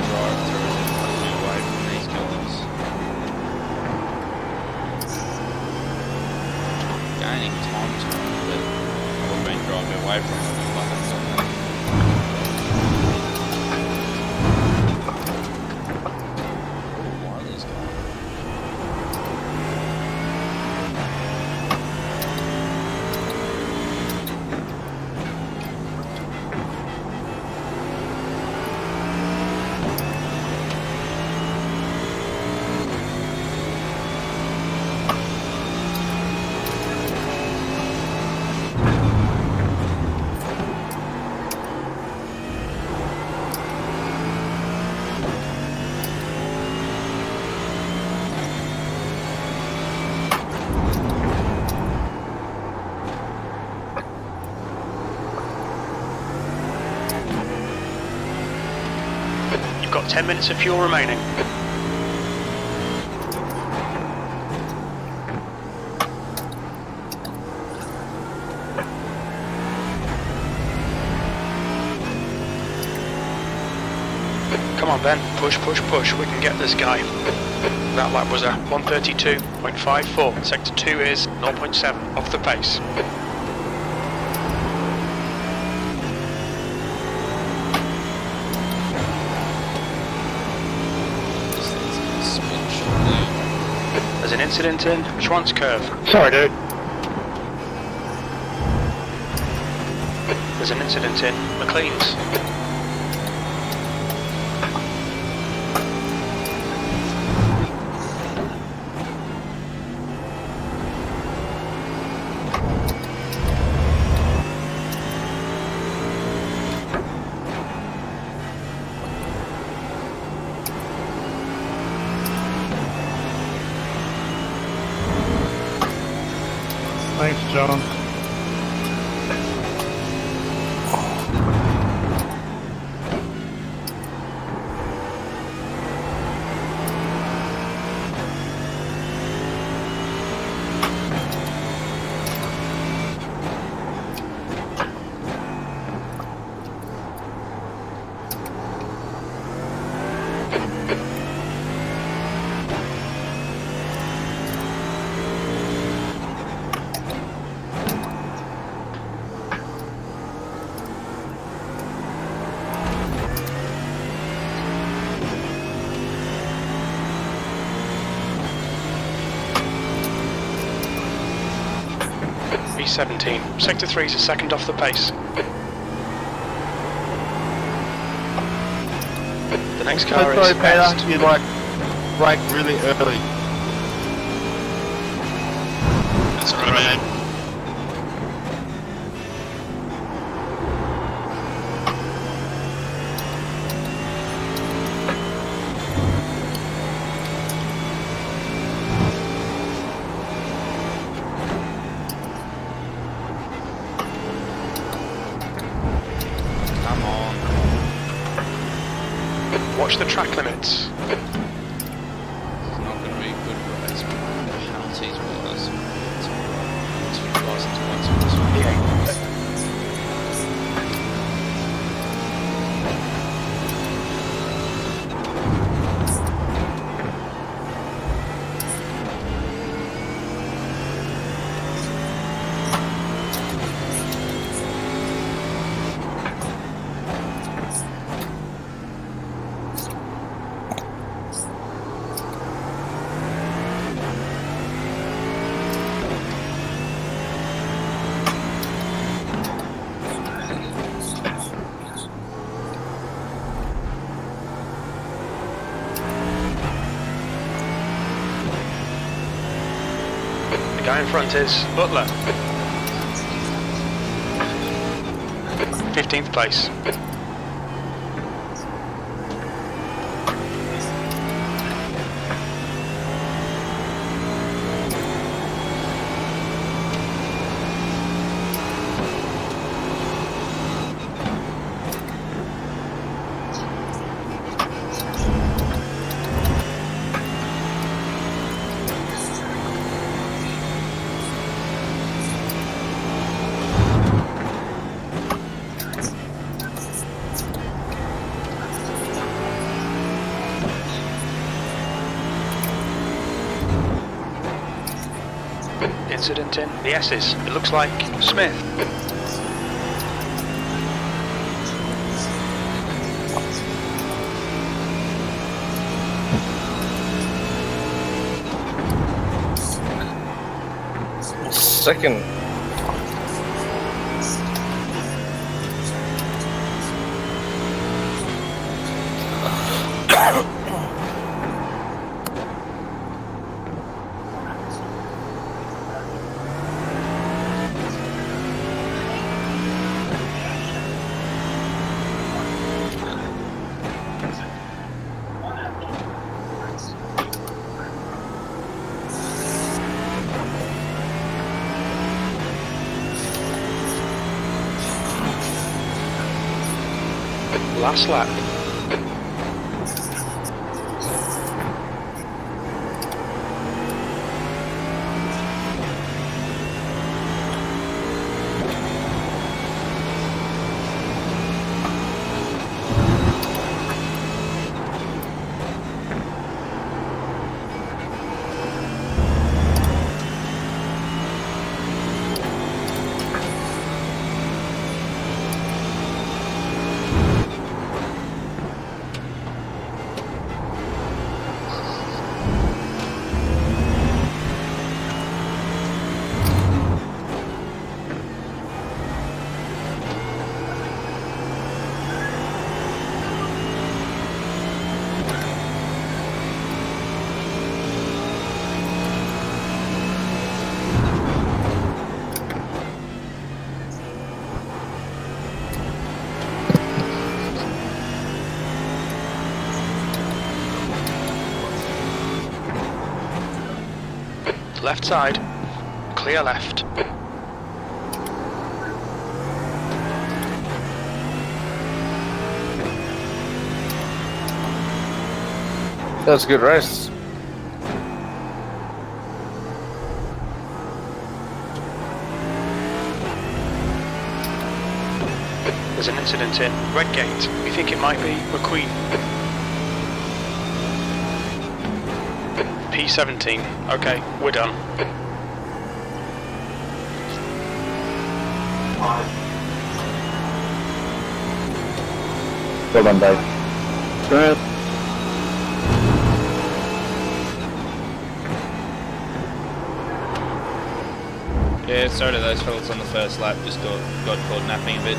drive through away from these guys. Gaining time to them, but I've been driving away from them. You've got 10 minutes of fuel remaining. Come on Ben, push, push, push, we can get this guy. That lap was a 132.54, sector 2 is 0.7 off the pace. There's an Incident in Schwantz Curve. Sorry, dude. There's an incident in McLean's. Thanks, John. B17. Sector 3 is a second off the pace. The next car sorry, is Peter, best. you like brake really early. That's alright, man. Come on. Watch the track limits. It's not going to be a good race, but the penalties with us. It's license points for this one. The guy in front is Butler. 15th place. Incident in the S's. It looks like Smith. Second. Last lap. Left side. Clear left. That was a good race. There's an incident in Red Gate. We think it might be McQueen. P17. Okay, we're done. Well done, Dave. Good. Yeah, sorry to those fellas on the first lap, just got caught napping a bit.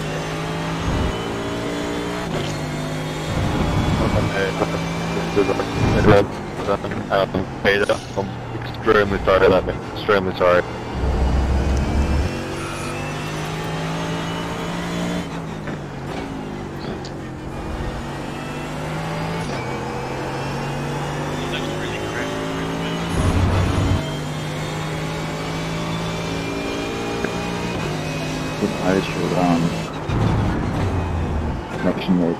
Peter, I'm extremely sorry about that, mate. Extremely sorry. Connection there.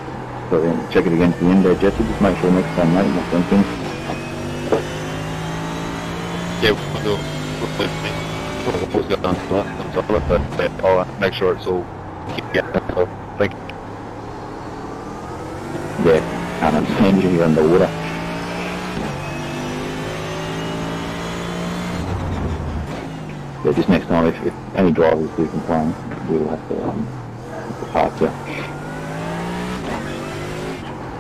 So then check it against the end there, Jesse. Just make sure next time, mate, you're not thinking. Yeah, we'll do what's going on but I'll make sure it's all so thank you. Yeah, can't understand you, you're underwater. Yeah, just next time, if any drivers do complain, we'll have to park you.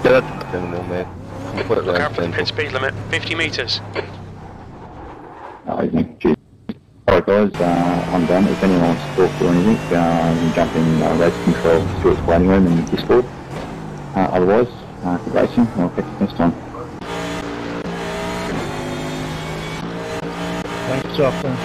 Yeah, that's animal, man. I'll put it Look around out for the pit speed limit, 50 metres. Cheers. Alright guys, I'm done. If anyone wants to talk or anything, you can jump in race control, Stuart's waiting room and Discord. Otherwise, good racing, I'll catch you next time. Thanks, Jocelyn.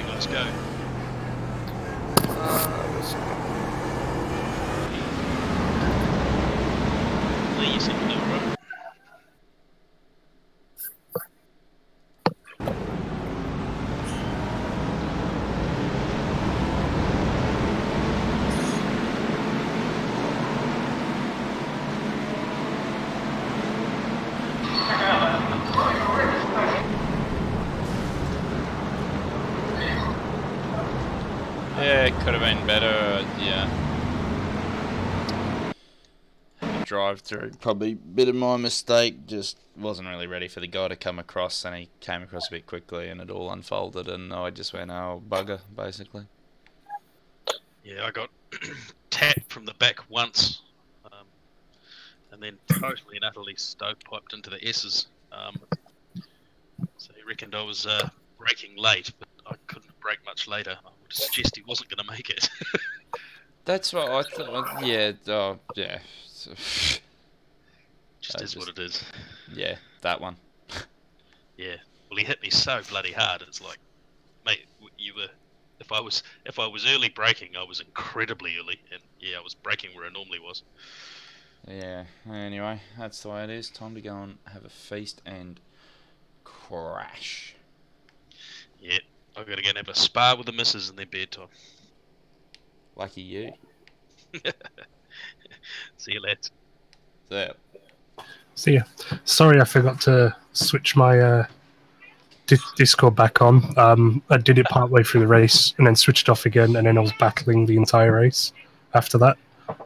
Let's go. Lee, you seem to know, right? Yeah, it could have been better, yeah. Drive through, probably a bit of my mistake, just wasn't really ready for the guy to come across, and he came across a bit quickly and it all unfolded and I just went, oh, bugger, basically. Yeah, I got tapped from the back once, and then totally and utterly stovepiped into the S's. So he reckoned I was braking late, but I couldn't brake much later. I would suggest he wasn't going to make it. That's what I thought, yeah, oh, yeah. Just is what it is. Yeah, that one. Yeah, well, he hit me so bloody hard. It's like, mate, you were. If I was early braking, I was incredibly early, and yeah, I was braking where I normally was. Yeah. Anyway, that's the way it is. Time to go and have a feast and crash. Yeah, I've got to go and have a spa with the missus in their bedtime. Lucky you. See you lads. So. See ya. Sorry, I forgot to switch my Discord back on. I did it partway through the race and then switched off again, and then I was battling the entire race after that.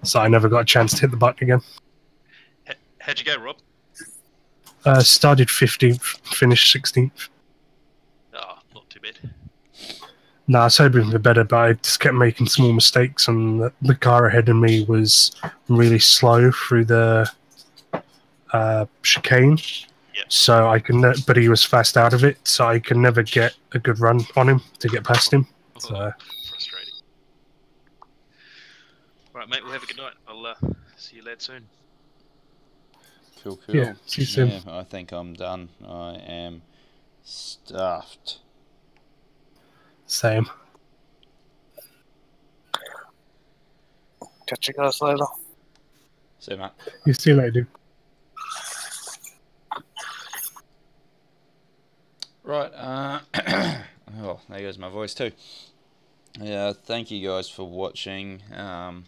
So I never got a chance to hit the button again. How'd you go, Rob? Started 15th, finished 16th. Oh, not too bad. Nah, I was hoping for better, but I just kept making small mistakes, and the car ahead of me was really slow through the chicane. Yep. So I can, but he was fast out of it, so I can never get a good run on him to get past him. So. Frustrating. Right, mate, we'll have a good night. I'll see you lads soon. Cool, cool. Yeah, see you soon. Yeah, I think I'm done. I am stuffed. Same. Catch you guys later. See you, mate. You see you later, dude. Right, oh, there goes my voice too. Yeah, thank you guys for watching. That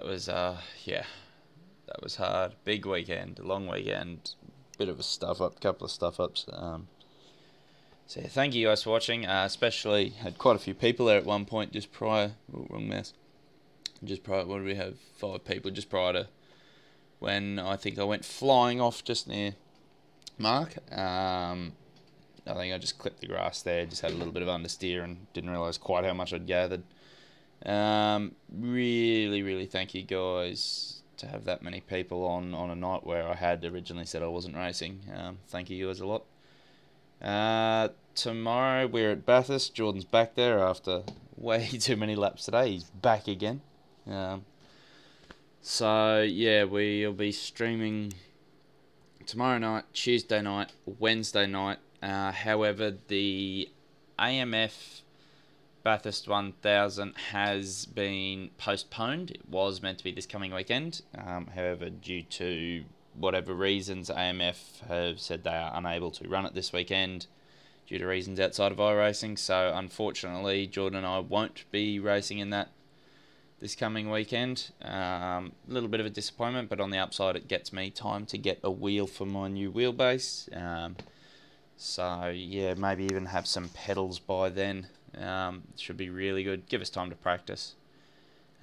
was, yeah, that was hard. Big weekend, long weekend, bit of a stuff-up, couple of stuff-ups. So yeah, thank you guys for watching. Especially had quite a few people there at one point just prior. Oh, wrong mouse. Just prior. What did we have? 5 people just prior to when I think I went flying off just near Mark. I think I just clipped the grass there. Just had a little bit of understeer and didn't realise quite how much I'd gathered. Really thank you guys to have that many people on a night where I had originally said I wasn't racing. Thank you guys a lot. Tomorrow we're at Bathurst. Jordan's back there after way too many laps today. He's back again. So yeah, we'll be streaming tomorrow night, Tuesday night, Wednesday night. However, the AMF Bathurst 1000 has been postponed. It was meant to be this coming weekend. However, due to whatever reasons, AMF have said they are unable to run it this weekend due to reasons outside of iRacing. So unfortunately, Jordan and I won't be racing in that this coming weekend. A little bit of a disappointment, but on the upside, it gets me time to get a wheel for my new wheelbase. So yeah, maybe even have some pedals by then. Should be really good. Give us time to practice.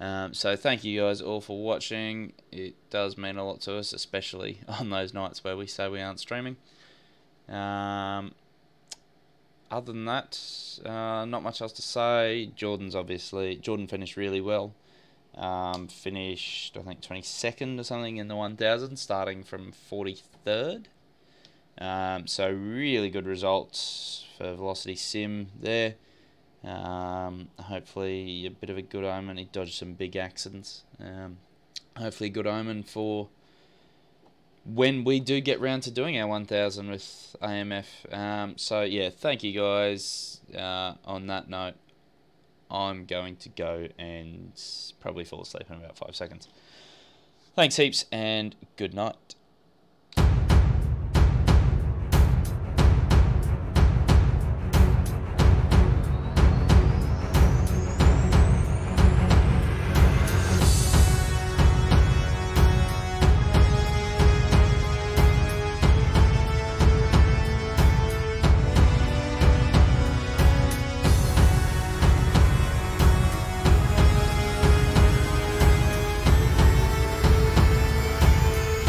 So thank you guys all for watching. It does mean a lot to us, especially on those nights where we say we aren't streaming. Other than that, not much else to say. Jordan finished really well. Finished, I think, 22nd or something in the 1000, starting from 43rd. So really good results for Velocity Sim there. Hopefully a bit of a good omen. He dodged some big accidents. Hopefully a good omen for when we do get round to doing our 1000 with AMF. So yeah, thank you guys. On that note, I'm going to go and probably fall asleep in about 5 seconds. Thanks heaps and good night.